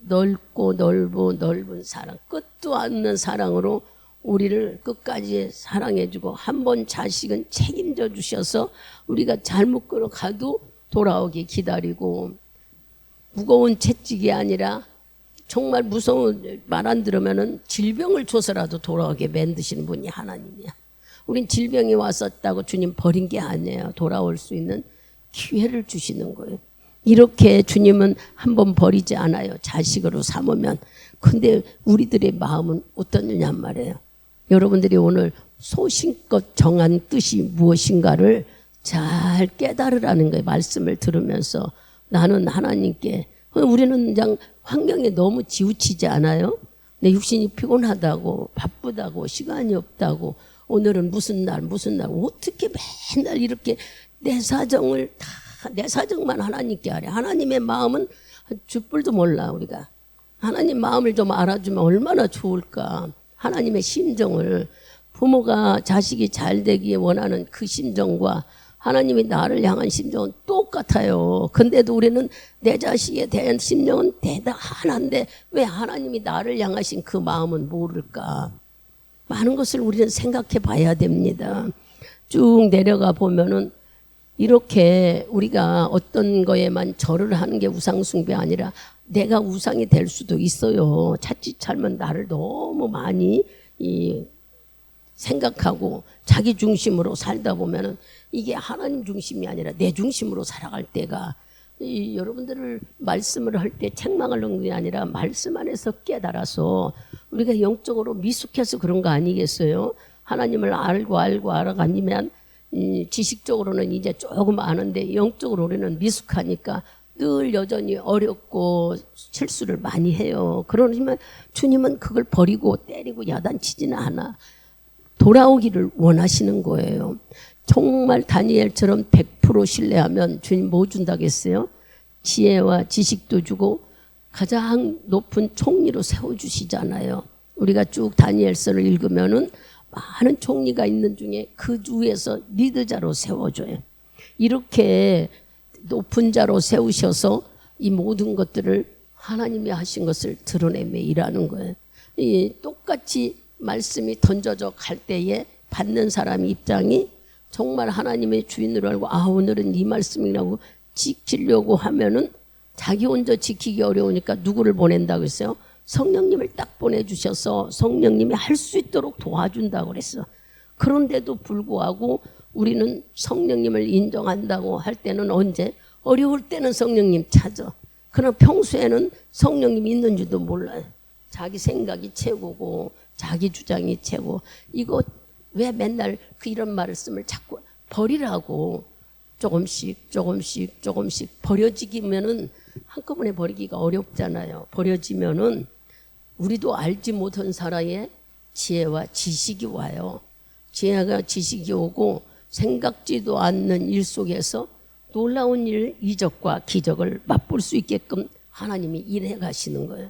넓고 넓은 사랑 끝도 않는 사랑으로 우리를 끝까지 사랑해주고 한 번 자식은 책임져 주셔서 우리가 잘못 걸어가도 돌아오기 기다리고 무거운 채찍이 아니라 정말 무서운 말 안 들으면은 질병을 줘서라도 돌아오게 만드시는 분이 하나님이야. 우린 질병이 왔었다고 주님 버린 게 아니에요. 돌아올 수 있는 기회를 주시는 거예요. 이렇게 주님은 한번 버리지 않아요. 자식으로 삼으면. 근데 우리들의 마음은 어떠느냐 말이에요. 여러분들이 오늘 소신껏 정한 뜻이 무엇인가를 잘 깨달으라는 거예요. 말씀을 들으면서 나는 하나님께 우리는 그냥 환경에 너무 지우치지 않아요? 내 육신이 피곤하다고 바쁘다고 시간이 없다고 오늘은 무슨 날 어떻게 맨날 이렇게 내 사정을 다 내 사정만 하나님께 하래. 하나님의 마음은 쥐뿔도 몰라. 우리가 하나님 마음을 좀 알아주면 얼마나 좋을까. 하나님의 심정을 부모가 자식이 잘 되기에 원하는 그 심정과 하나님이 나를 향한 심정은 똑같아요. 근데도 우리는 내 자식에 대한 심정은 대단한데 왜 하나님이 나를 향하신 그 마음은 모를까. 많은 것을 우리는 생각해 봐야 됩니다. 쭉 내려가 보면은 이렇게 우리가 어떤 거에만 절을 하는 게 우상숭배 아니라 내가 우상이 될 수도 있어요. 자칫하면 나를 너무 많이 생각하고 자기 중심으로 살다 보면은 이게 하나님 중심이 아니라 내 중심으로 살아갈 때가 여러분들을 말씀을 할 때 책망을 넣는 게 아니라 말씀 안에서 깨달아서 우리가 영적으로 미숙해서 그런 거 아니겠어요? 하나님을 알고 알아가니면 지식적으로는 이제 조금 아는데 영적으로 우리는 미숙하니까 늘 여전히 어렵고 실수를 많이 해요. 그러지만 주님은 그걸 버리고 때리고 야단치지는 않아. 돌아오기를 원하시는 거예요. 정말 다니엘처럼 100% 신뢰하면 주님 뭐 준다고 했어요? 지혜와 지식도 주고 가장 높은 총리로 세워주시잖아요. 우리가 쭉 다니엘서를 읽으면은 많은 총리가 있는 중에 그 위에서 리더자로 세워줘요. 이렇게 높은 자로 세우셔서 이 모든 것들을 하나님이 하신 것을 드러내며 일하는 거예요. 똑같이 말씀이 던져져 갈 때에 받는 사람 입장이 정말 하나님의 주인으로 알고 오늘은 이 말씀이라고 지키려고 하면은 자기 혼자 지키기 어려우니까 누구를 보낸다고 했어요? 성령님을 딱 보내주셔서 성령님이 할 수 있도록 도와준다고 그랬어. 그런데도 불구하고 우리는 성령님을 인정한다고 할 때는 언제? 어려울 때는 성령님 찾아. 그러나 평소에는 성령님이 있는지도 몰라요. 자기 생각이 최고고 자기 주장이 최고. 이거 왜 맨날 이런 말씀을 자꾸 버리라고. 조금씩 버려지기면은 한꺼번에 버리기가 어렵잖아요. 버려지면은 우리도 알지 못한 사이에 지혜와 지식이 와요. 지혜가 지식이 오고 생각지도 않는 일 속에서 놀라운 일, 이적과 기적을 맛볼 수 있게끔 하나님이 일해 가시는 거예요.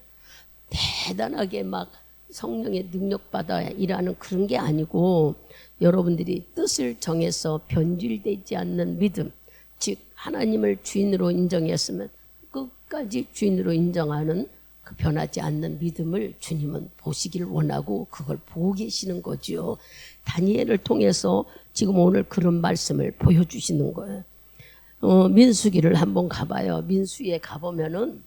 대단하게 막 성령의 능력받아 일하는 그런 게 아니고 여러분들이 뜻을 정해서 변질되지 않는 믿음, 즉 하나님을 주인으로 인정했으면 끝까지 주인으로 인정하는 그 변하지 않는 믿음을 주님은 보시기를 원하고 그걸 보고 계시는 거죠. 다니엘을 통해서 지금 오늘 그런 말씀을 보여주시는 거예요. 민수기를 한번 가봐요. 민수기에 가보면은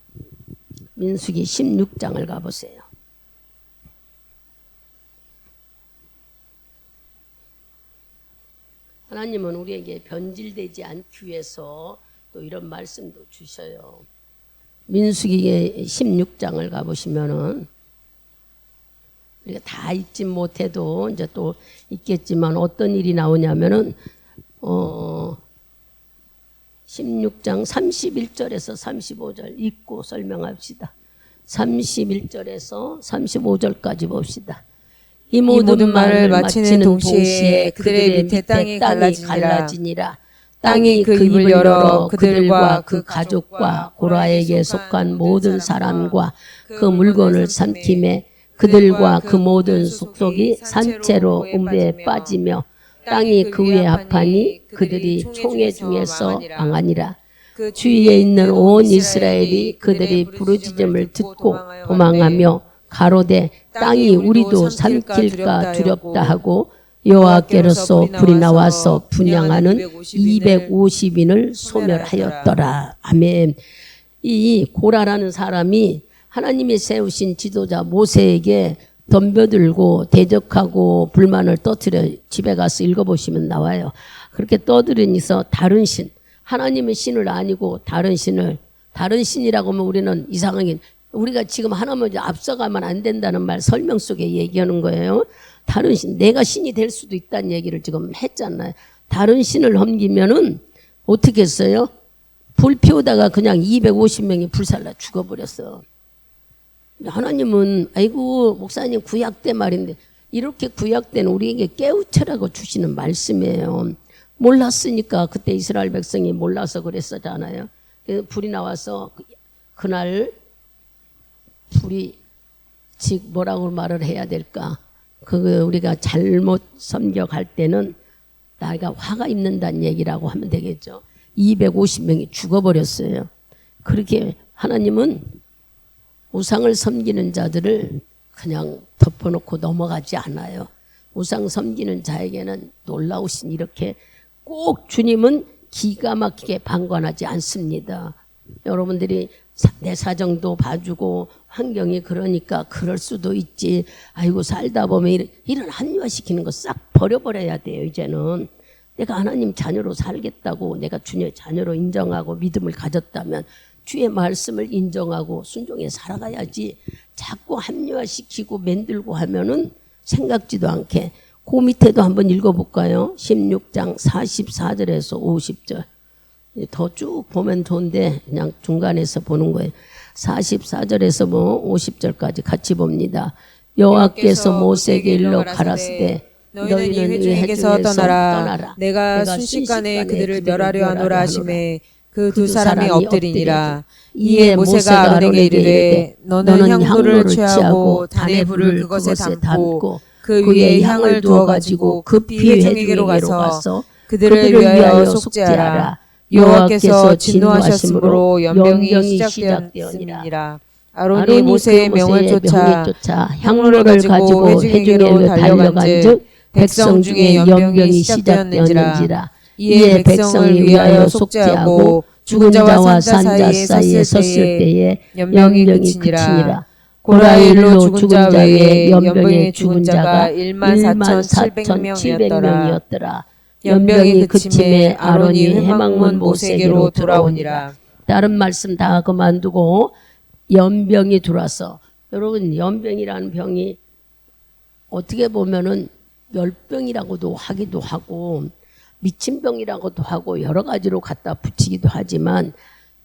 민수기 16장을 가보세요. 하나님은 우리에게 변질되지 않기 위해서 또 이런 말씀도 주셔요. 민수기의 16장을 가보시면은 우리가 다 읽지 못해도 이제 또 있겠지만 어떤 일이 나오냐면은 16장 31절에서 35절 읽고 설명합시다. 31절에서 35절까지 봅시다. 이 모든 말을 마치는 동시에 그들의 밑에 땅이 갈라지니라. 땅이 그 입을 열어 그들과 그 가족과 고라에게 속한 모든 사람과 그 물건을 삼키매 그들과 그 모든 속속이 산채로 음배에 빠지며 땅이 그 위에 합하니 그들이 총회 중에서 망하니라. 그 주위에 있는 온 이스라엘이 그들이 부르짖음을 듣고 도망하며 가로되 땅이 우리도 삼킬까 두렵다 하고 여호와께로서 불이 나와서 분향하는 250인을 소멸하였더라. 아멘. 이 고라라는 사람이 하나님이 세우신 지도자 모세에게 덤벼들고 대적하고 불만을 떠들여 집에 가서 읽어보시면 나와요. 그렇게 떠들으니서 다른 신, 하나님의 신을 아니고 다른 신이라고 하면 우리는 이상하게 우리가 지금 하나님 앞서가면 안 된다는 말 설명 속에 얘기하는 거예요. 다른 신, 내가 신이 될 수도 있다는 얘기를 지금 했잖아요. 다른 신을 섬기면은 어떻게 했어요? 불 피우다가 그냥 250명이 불살라 죽어버렸어. 하나님은 아이고 목사님 구약 때 말인데 이렇게 구약 때는 우리에게 깨우쳐라고 주시는 말씀이에요. 몰랐으니까 그때 이스라엘 백성이 몰라서 그랬었잖아요. 그래서 불이 나와서 그날 불이 즉 뭐라고 말을 해야 될까? 우리가 잘못 섬겨갈 때는 나이가 화가 입는다는 얘기라고 하면 되겠죠. 250명이 죽어버렸어요. 그렇게 하나님은 우상을 섬기는 자들을 그냥 덮어놓고 넘어가지 않아요. 우상 섬기는 자에게는 놀라우신 이렇게 꼭 주님은 기가 막히게 방관하지 않습니다. 여러분들이 내 사정도 봐주고 환경이 그러니까 그럴 수도 있지. 아이고 살다 보면 이런 합리화시키는 거 싹 버려버려야 돼요. 이제는 내가 하나님 자녀로 살겠다고 내가 주님의 자녀로 인정하고 믿음을 가졌다면 주의 말씀을 인정하고 순종해 살아가야지. 자꾸 합리화시키고 만들고 하면은 생각지도 않게. 그 밑에도 한번 읽어볼까요? 16장 44절에서 50절. 더 쭉 보면 좋은데 그냥 중간에서 보는 거예요. 44절에서 50절까지 같이 봅니다. 여호와께서 모세에게 일러 가라사대 너희는 이 회중에게서 떠나라. 내가 순식간에 그들을 멸하려 하노라 하시매 그 두 사람이 엎드리니라. 이에 모세가 아론에게 이르되 너는 향로를 취하고 단의 불을 그것에 담고 그 위에 향을 두어가지고 급히 회중에게로 가서 그들을 위하여 속죄하라. 여호와께서 진노하셨으므로 연병이 시작되었느니라. 아론이 모세의 명을 쫓아 향로를 가지고 회중에게로 달려간즉 백성 중에 연병이 시작되었는지라. 이에 백성을 위하여 속죄하고 죽은 자와 산자 사이에 섰을 때에 연병이 그치니라. 고라의 일로 죽은 자 외에 연병에 죽은 자가 14,700명이었더라. 연병이 그침에 아론이 회막문 모세에게로 돌아오니라. 다른 말씀 다 그만두고 연병이 들어와서, 여러분 연병이라는 병이 어떻게 보면은 열병이라고도 하기도 하고 미친병이라고도 하고 여러 가지로 갖다 붙이기도 하지만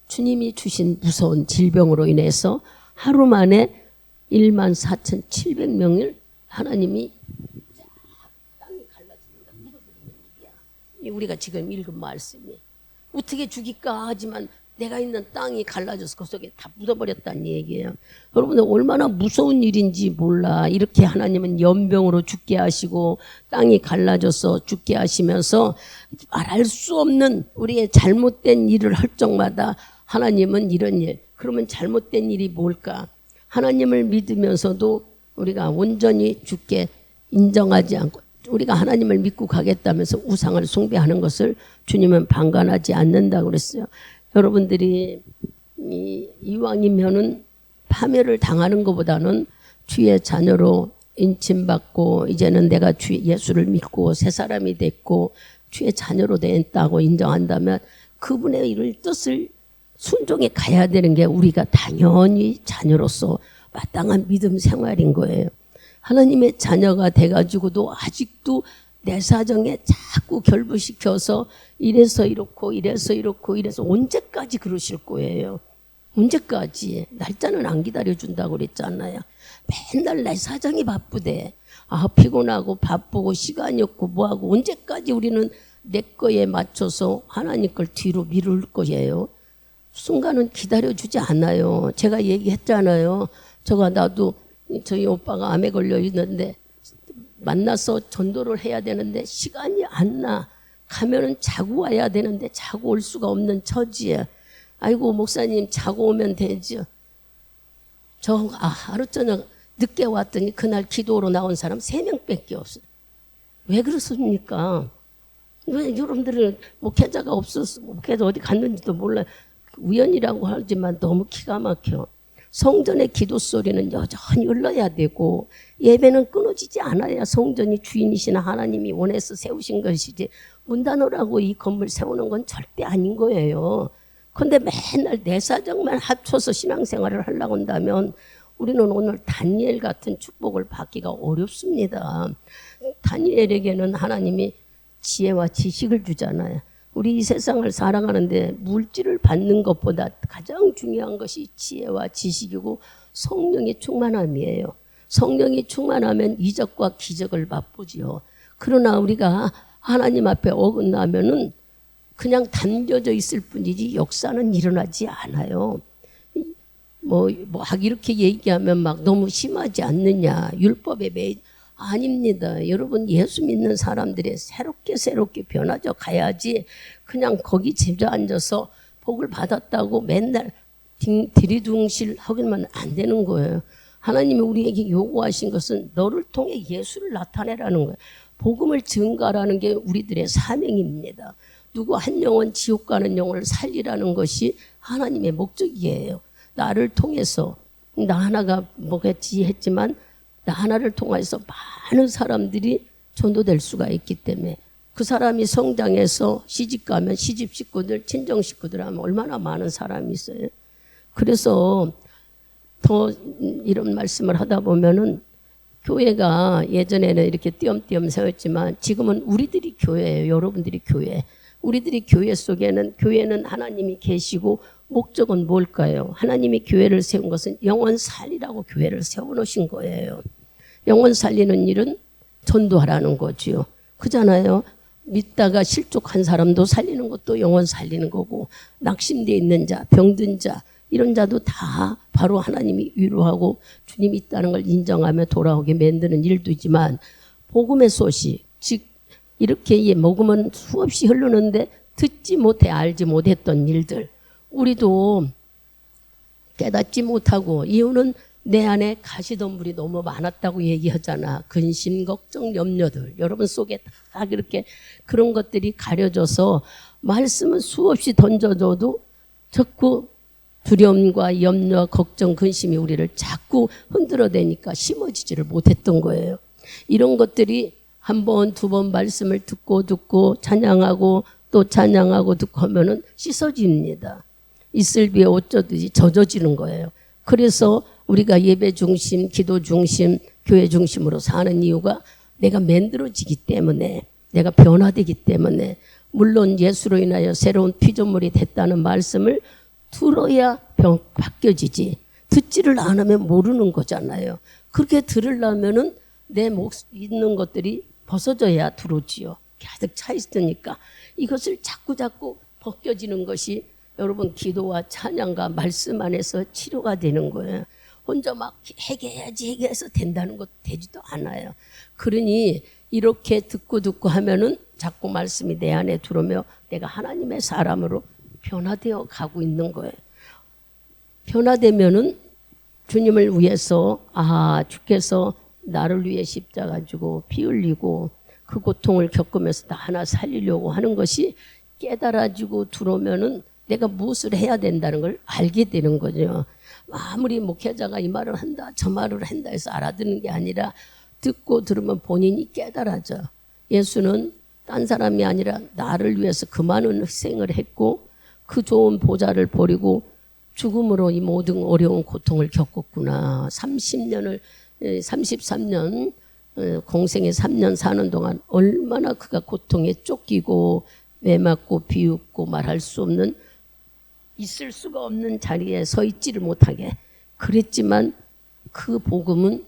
주님이 주신 무서운 질병으로 인해서 하루 만에 14,700명을 하나님이 땅이 갈라집니다. 묻어버리는 일이야. 이 우리가 지금 읽은 말씀이 어떻게 죽일까 하지만 내가 있는 땅이 갈라져서 그 속에 다 묻어버렸다는 얘기예요. 여러분들 얼마나 무서운 일인지 몰라. 이렇게 하나님은 연병으로 죽게 하시고 땅이 갈라져서 죽게 하시면서 말할 수 없는 우리의 잘못된 일을 할 적마다 하나님은 이런 일. 그러면 잘못된 일이 뭘까? 하나님을 믿으면서도 우리가 온전히 주께 인정하지 않고 우리가 하나님을 믿고 가겠다면서 우상을 숭배하는 것을 주님은 방관하지 않는다고 그랬어요. 여러분들이 이왕이면은 파멸을 당하는 것보다는 주의 자녀로 인침받고 이제는 내가 주 예수를 믿고 새 사람이 됐고 주의 자녀로 됐다고 인정한다면 그분의 이를 뜻을 순종해 가야 되는 게 우리가 당연히 자녀로서 마땅한 믿음 생활인 거예요. 하나님의 자녀가 돼가지고도 아직도 내 사정에 자꾸 결부시켜서 이래서 이렇고 이래서 이렇고 이래서 언제까지 그러실 거예요? 언제까지? 날짜는 안 기다려준다고 그랬잖아요. 맨날 내 사정이 바쁘대. 아, 피곤하고 바쁘고 시간이 없고 뭐하고 언제까지 우리는 내 거에 맞춰서 하나님 걸 뒤로 미룰 거예요? 순간은 기다려주지 않아요. 제가 얘기했잖아요. 나도 저희 오빠가 암에 걸려 있는데 만나서 전도를 해야 되는데 시간이 안 나. 가면은 자고 와야 되는데 자고 올 수가 없는 처지에 아이고 목사님 자고 오면 되죠. 하루 저녁 늦게 왔더니 그날 기도로 나온 사람 3명밖에 없어요. 왜 그렇습니까? 왜 여러분들은 목회자가 없었어. 목회자 어디 갔는지도 몰라요. 우연이라고 하지만 너무 기가 막혀. 성전의 기도 소리는 여전히 흘러야 되고 예배는 끊어지지 않아야 성전이 주인이신 하나님이 원해서 세우신 것이지 문 닫으라고 이 건물 세우는 건 절대 아닌 거예요. 그런데 맨날 내 사정만 합쳐서 신앙생활을 하려고 한다면 우리는 오늘 다니엘 같은 축복을 받기가 어렵습니다. 다니엘에게는 하나님이 지혜와 지식을 주잖아요. 우리 이 세상을 살아가는데 물질을 받는 것보다 가장 중요한 것이 지혜와 지식이고 성령의 충만함이에요. 성령이 충만하면 이적과 기적을 맛보지요. 그러나 우리가 하나님 앞에 어긋나면은 그냥 담겨져 있을 뿐이지 역사는 일어나지 않아요. 이렇게 얘기하면 막 너무 심하지 않느냐. 율법에 아닙니다. 여러분 예수 믿는 사람들이 새롭게 변화져 가야지 그냥 거기 주저앉아서 복을 받았다고 맨날 들이둥실 하기만 안 되는 거예요. 하나님이 우리에게 요구하신 것은 너를 통해 예수를 나타내라는 거예요. 복음을 증가하라는 게 우리들의 사명입니다. 누구 한 영혼 지옥 가는 영혼을 살리라는 것이 하나님의 목적이에요. 나를 통해서 나 하나가 뭐겠지 했지만 나 하나를 통해서 많은 사람들이 전도될 수가 있기 때문에 그 사람이 성장해서 시집가면 시집 식구들 친정 식구들 하면 얼마나 많은 사람이 있어요. 그래서 더 이런 말씀을 하다 보면은 교회가 예전에는 이렇게 띄엄띄엄 세웠지만 지금은 우리들이 교회예요. 여러분들이 교회. 우리들이 교회 속에는 교회는 하나님이 계시고 목적은 뭘까요? 하나님이 교회를 세운 것은 영원 살리라고 교회를 세워놓으신 거예요. 영원 살리는 일은 전도하라는 거지요. 그잖아요. 믿다가 실족한 사람도 살리는 것도 영원 살리는 거고 낙심되어 있는 자, 병든 자 이런 자도 다 바로 하나님이 위로하고 주님이 있다는 걸 인정하며 돌아오게 만드는 일도지만 복음의 소식, 즉 이렇게 먹으면 수없이 흐르는데 듣지 못해 알지 못했던 일들 우리도 깨닫지 못하고 이유는 내 안에 가시덤불이 너무 많았다고 얘기하잖아. 근심, 걱정, 염려들 여러분 속에 다 그렇게 그런 것들이 가려져서 말씀은 수없이 던져줘도 자꾸 두려움과 염려, 걱정, 근심이 우리를 자꾸 흔들어대니까 심어지지를 못했던 거예요. 이런 것들이 한 번, 두 번 말씀을 듣고 찬양하고 또 찬양하고 듣고 하면은 씻어집니다. 이슬비에 옷 젖듯이 젖어지는 거예요. 그래서 우리가 예배 중심, 기도 중심, 교회 중심으로 사는 이유가 내가 만들어지기 때문에 내가 변화되기 때문에 물론 예수로 인하여 새로운 피조물이 됐다는 말씀을 들어야 바뀌어지지 듣지를 않으면 모르는 거잖아요. 그렇게 들으려면은 내 목 있는 것들이 벗어져야 들어오지요. 가득 차 있으니까 이것을 자꾸 벗겨지는 것이 여러분 기도와 찬양과 말씀 안에서 치료가 되는 거예요. 혼자 막 해결해서 된다는 것 되지도 않아요. 그러니 이렇게 듣고 하면은 자꾸 말씀이 내 안에 들어오며 내가 하나님의 사람으로 변화되어 가고 있는 거예요. 변화되면은 주님을 위해서 주께서 나를 위해 십자가 지고 피 흘리고 그 고통을 겪으면서 나 하나 살리려고 하는 것이 깨달아지고 들어오면은 내가 무엇을 해야 된다는 걸 알게 되는 거죠. 아무리 목회자가 이 말을 한다 저 말을 한다 해서 알아듣는 게 아니라 듣고 들으면 본인이 깨달아져. 예수는 딴 사람이 아니라 나를 위해서 그 많은 희생을 했고 그 좋은 보좌를 버리고 죽음으로 이 모든 어려운 고통을 겪었구나. 33년 공생에 3년 사는 동안 얼마나 그가 고통에 쫓기고 매맞고 비웃고 말할 수 없는 있을 수가 없는 자리에 서 있지를 못하게 그랬지만 그 복음은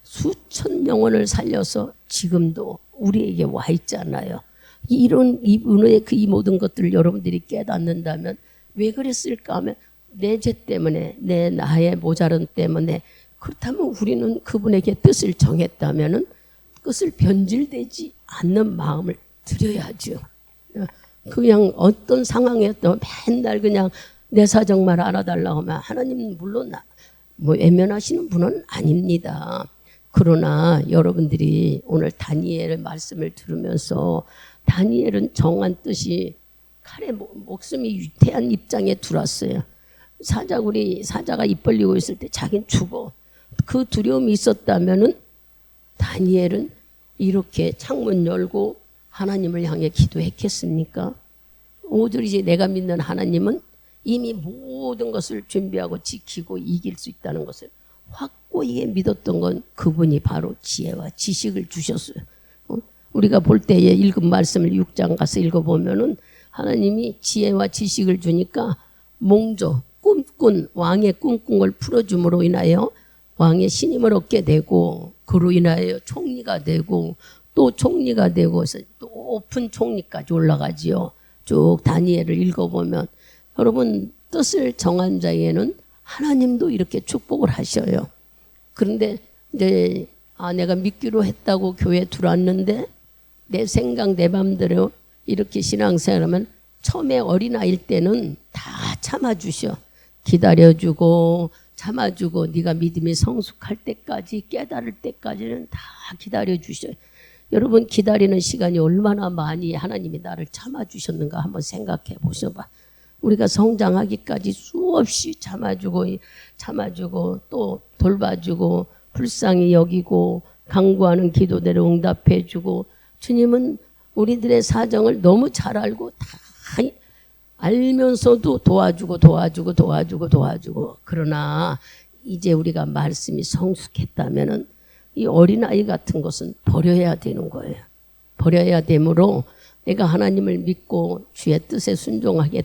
수천 영혼을 살려서 지금도 우리에게 와 있잖아요. 이런 이 은혜의 이 모든 것들을 여러분들이 깨닫는다면 왜 그랬을까 하면 내 죄 때문에 내 나의 모자름 때문에 그렇다면 우리는 그분에게 뜻을 정했다면은 뜻을 변질되지 않는 마음을 드려야죠. 그냥 어떤 상황에도 맨날 그냥 내 사정만 알아달라고 하면 하나님은 물론 외면하시는 분은 아닙니다. 그러나 여러분들이 오늘 다니엘의 말씀을 들으면서 다니엘은 정한 뜻이 칼의 목숨이 위태한 입장에 들어왔어요. 사자가 입 벌리고 있을 때 자기는 죽어. 그 두려움이 있었다면은 다니엘은 이렇게 창문 열고 하나님을 향해 기도했겠습니까? 오직 내가 믿는 하나님은 이미 모든 것을 준비하고 지키고 이길 수 있다는 것을 확고히 믿었던 건 그분이 바로 지혜와 지식을 주셨어요. 우리가 볼 때에 읽은 말씀을 6장 가서 읽어보면은 하나님이 지혜와 지식을 주니까 몽조, 꿈꾼 왕의 꿈꾼 걸 풀어줌으로 인하여 왕의 신임을 얻게 되고 그로 인하여 총리가 되고 또 총리가 되고 해서 또 높은 총리까지 올라가지요. 쭉 다니엘을 읽어보면 여러분 뜻을 정한 자에는 하나님도 이렇게 축복을 하셔요. 그런데 이제 내가 믿기로 했다고 교회에 들어왔는데 내 생각 내 맘대로 이렇게 신앙생활하면 처음에 어린아이일 때는 다 참아주셔. 기다려주고 참아주고 네가 믿음이 성숙할 때까지 깨달을 때까지는 다 기다려주셔요. 여러분 기다리는 시간이 얼마나 많이 하나님이 나를 참아주셨는가 한번 생각해 보셔봐. 우리가 성장하기까지 수없이 참아주고 또 돌봐주고 불쌍히 여기고 간구하는 기도대로 응답해주고 주님은 우리들의 사정을 너무 잘 알고 다 알면서도 도와주고 그러나 이제 우리가 말씀이 성숙했다면은 이 어린아이 같은 것은 버려야 되는 거예요. 버려야 되므로 내가 하나님을 믿고 주의 뜻에 순종하게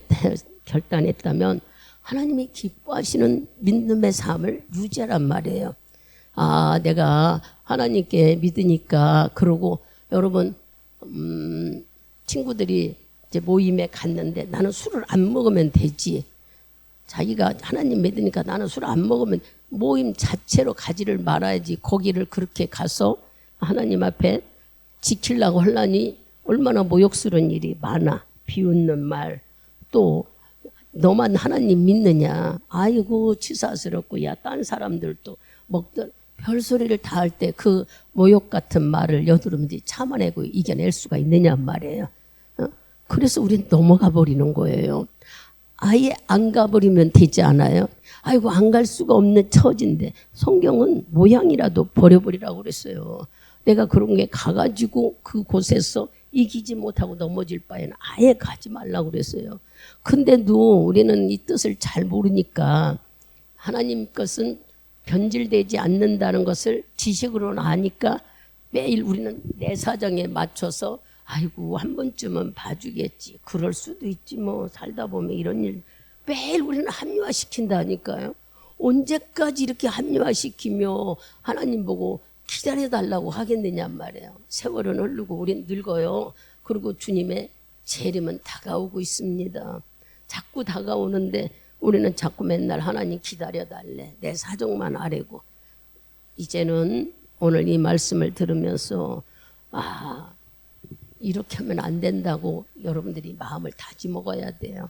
결단했다면 하나님이 기뻐하시는 믿음의 삶을 유지하란 말이에요. 내가 하나님께 믿으니까 그러고 여러분 친구들이 이제 모임에 갔는데 나는 술을 안 먹으면 되지. 자기가 하나님 믿으니까 나는 술 안 먹으면 모임 자체로 가지를 말아야지. 거기를 그렇게 가서 하나님 앞에 지키려고 하려니 얼마나 모욕스러운 일이 많아. 비웃는 말, 또 너만 하나님 믿느냐. 아이고 치사스럽고 야 딴 사람들도 먹던 별소리를 다 할 때 그 모욕 같은 말을 여드름들이 참아내고 이겨낼 수가 있느냐 말이에요. 그래서 우린 넘어가 버리는 거예요. 아예 안 가버리면 되지 않아요? 아이고 안 갈 수가 없는 처지인데 성경은 모양이라도 버려버리라고 그랬어요. 내가 그런 게 가가지고 그곳에서 이기지 못하고 넘어질 바에는 아예 가지 말라고 그랬어요. 근데도 우리는 이 뜻을 잘 모르니까 하나님 것은 변질되지 않는다는 것을 지식으로는 아니까 매일 우리는 내 사정에 맞춰서 아이고 한 번쯤은 봐주겠지. 그럴 수도 있지 뭐 살다 보면 이런 일 매일 우리는 합리화시킨다니까요. 언제까지 이렇게 합리화시키며 하나님 보고 기다려달라고 하겠느냐 말이에요. 세월은 흐르고 우린 늙어요. 그리고 주님의 재림은 다가오고 있습니다. 자꾸 다가오는데 우리는 자꾸 맨날 하나님 기다려달래. 내 사정만 아래고. 이제는 오늘 이 말씀을 들으면서 이렇게 하면 안 된다고 여러분들이 마음을 다짐먹어야 돼요.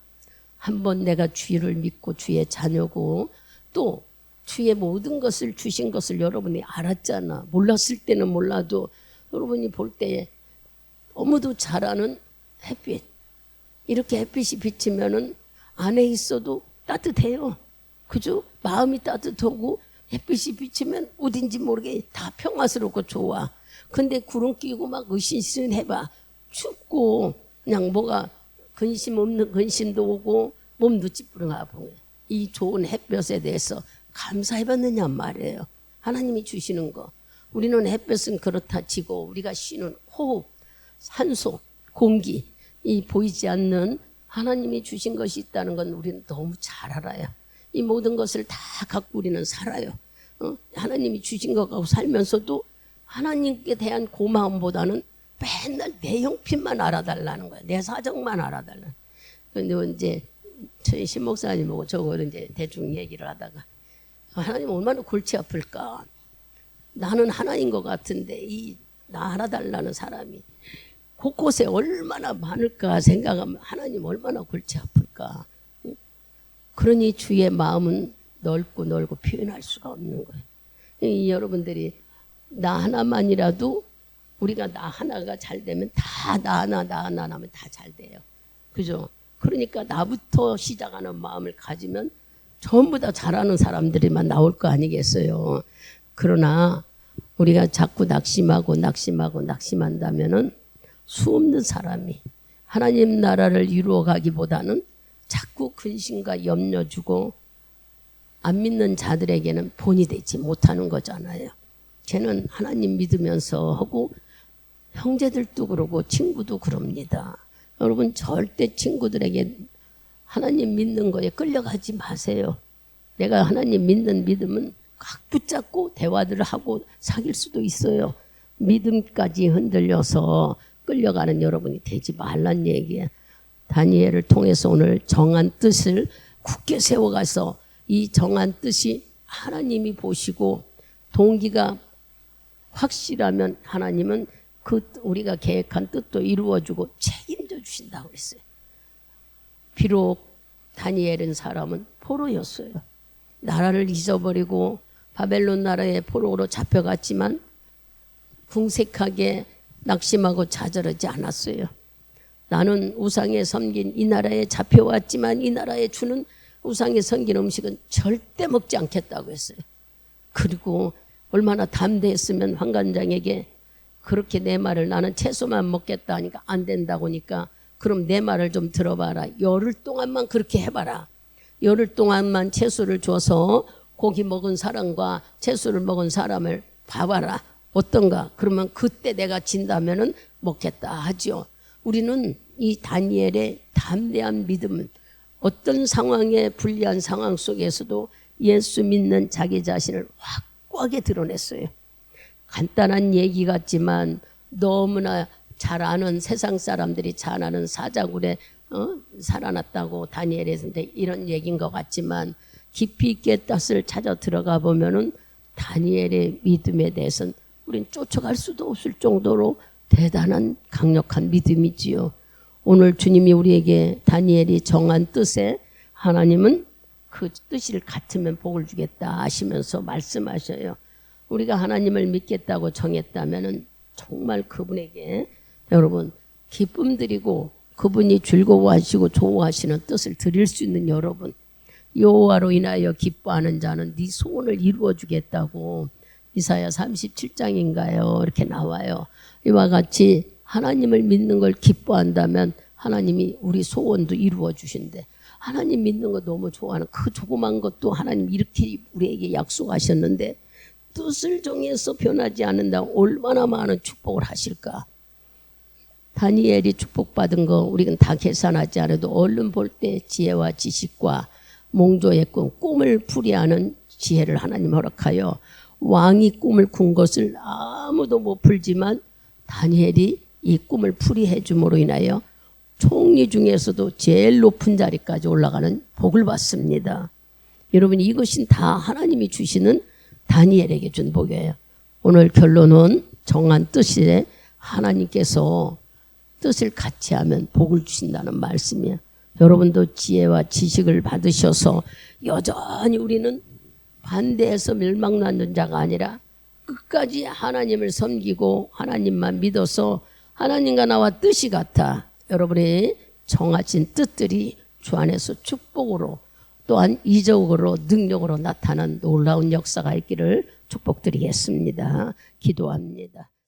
한번 내가 주를 믿고 주의 자녀고 또 주의 모든 것을 주신 것을 여러분이 알았잖아. 몰랐을 때는 몰라도 여러분이 볼 때에 너무도 잘 아는 햇빛. 이렇게 햇빛이 비치면은 안에 있어도 따뜻해요. 그죠? 마음이 따뜻하고 햇빛이 비치면 어딘지 모르게 다 평화스럽고 좋아. 근데 구름 끼고 막 으신으신 해봐. 춥고 그냥 뭐가 근심 없는 근심도 오고 몸도 찌뿌둥하고. 이 좋은 햇볕에 대해서 감사해봤느냐 말이에요. 하나님이 주시는 거. 우리는 햇볕은 그렇다 치고 우리가 쉬는 호흡, 산소, 공기, 이 보이지 않는 하나님이 주신 것이 있다는 건 우리는 너무 잘 알아요. 이 모든 것을 다 갖고 우리는 살아요. 하나님이 주신 것 갖고 살면서도 하나님께 대한 고마움보다는 맨날 내 형편만 알아달라는 거야. 내 사정만 알아달라는. 근데 이제 저희 신목사님하고 저거 이제 대충 얘기를 하다가 하나님 얼마나 골치 아플까. 나는 하나인 것 같은데 이 나 알아달라는 사람이 곳곳에 얼마나 많을까 생각하면 하나님 얼마나 골치 아플까. 그러니 주의 마음은 넓고 표현할 수가 없는 거예요. 여러분들이 나 하나만이라도 우리가 나 하나가 잘 되면 다 나 하나 하면 다 잘 돼요. 그죠? 그러니까 나부터 시작하는 마음을 가지면 전부 다 잘하는 사람들이만 나올 거 아니겠어요. 그러나 우리가 자꾸 낙심한다면은 수없는 사람이 하나님 나라를 이루어 가기보다는 자꾸 근심과 염려 주고 안 믿는 자들에게는 본이 되지 못하는 거잖아요. 쟤는 하나님 믿으면서 하고 형제들도 그러고 친구도 그럽니다. 여러분 절대 친구들에게 하나님 믿는 거에 끌려가지 마세요. 내가 하나님 믿는 믿음은 각 붙잡고 대화들을 하고 사귈 수도 있어요. 믿음까지 흔들려서 끌려가는 여러분이 되지 말란 얘기예요. 다니엘을 통해서 오늘 정한 뜻을 굳게 세워가서 이 정한 뜻이 하나님이 보시고 동기가 확실하면 하나님은 그 우리가 계획한 뜻도 이루어주고 책임져 주신다고 그랬어요. 비록 다니엘은 사람은 포로였어요. 나라를 잊어버리고 바벨론 나라의 포로로 잡혀갔지만 궁색하게 낙심하고 좌절하지 않았어요. 나는 우상에 섬긴 이 나라에 잡혀왔지만 이 나라에 주는 우상에 섬긴 음식은 절대 먹지 않겠다고 했어요. 그리고 얼마나 담대했으면 환관장에게 그렇게 내 말을 나는 채소만 먹겠다 하니까 안 된다고 하니까 그럼 내 말을 좀 들어봐라. 열흘 동안만 그렇게 해봐라. 열흘 동안만 채소를 줘서 고기 먹은 사람과 채소를 먹은 사람을 봐봐라. 어떤가? 그러면 그때 내가 진다면은 먹겠다 하죠. 우리는 이 다니엘의 담대한 믿음은 어떤 상황에 불리한 상황 속에서도 예수 믿는 자기 자신을 확고하게 드러냈어요. 간단한 얘기 같지만 너무나 잘 아는 세상 사람들이 잘 아는 사자굴에 살아났다고 다니엘에서인데 이런 얘기인 것 같지만 깊이 있게 뜻을 찾아 들어가 보면은 다니엘의 믿음에 대해서는 우린 쫓아갈 수도 없을 정도로 대단한 강력한 믿음이지요. 오늘 주님이 우리에게 다니엘이 정한 뜻에 하나님은 그 뜻을 같으면 복을 주겠다 하시면서 말씀하셔요. 우리가 하나님을 믿겠다고 정했다면은 정말 그분에게 여러분 기쁨 드리고 그분이 즐거워하시고 좋아하시는 뜻을 드릴 수 있는 여러분, 여호와로 인하여 기뻐하는 자는 네 소원을 이루어 주겠다고 이사야 37장인가요? 이렇게 나와요. 이와 같이 하나님을 믿는 걸 기뻐한다면 하나님이 우리 소원도 이루어 주신대. 하나님 믿는 거 너무 좋아하는 그 조그만 것도 하나님 이렇게 우리에게 약속하셨는데 뜻을 정해서 변하지 않는다. 얼마나 많은 축복을 하실까. 다니엘이 축복받은 거 우리는 다 계산하지 않아도 얼른 볼 때 지혜와 지식과 몽조의 꿈을 풀이하는 지혜를 하나님 허락하여 왕이 꿈을 꾼 것을 아무도 못 풀지만 다니엘이 이 꿈을 풀이해 줌으로 인하여 총리 중에서도 제일 높은 자리까지 올라가는 복을 받습니다. 여러분, 이것은 다 하나님이 주시는 다니엘에게 준 복이에요. 오늘 결론은 정한 뜻에 하나님께서 뜻을 같이 하면 복을 주신다는 말씀이에요. 여러분도 지혜와 지식을 받으셔서 여전히 우리는 반대해서 멸망받는 자가 아니라 끝까지 하나님을 섬기고 하나님만 믿어서 하나님과 나와 뜻이 같아 여러분의 정하신 뜻들이 주 안에서 축복으로 또한 이적으로 능력으로 나타난 놀라운 역사가 있기를 축복드리겠습니다. 기도합니다.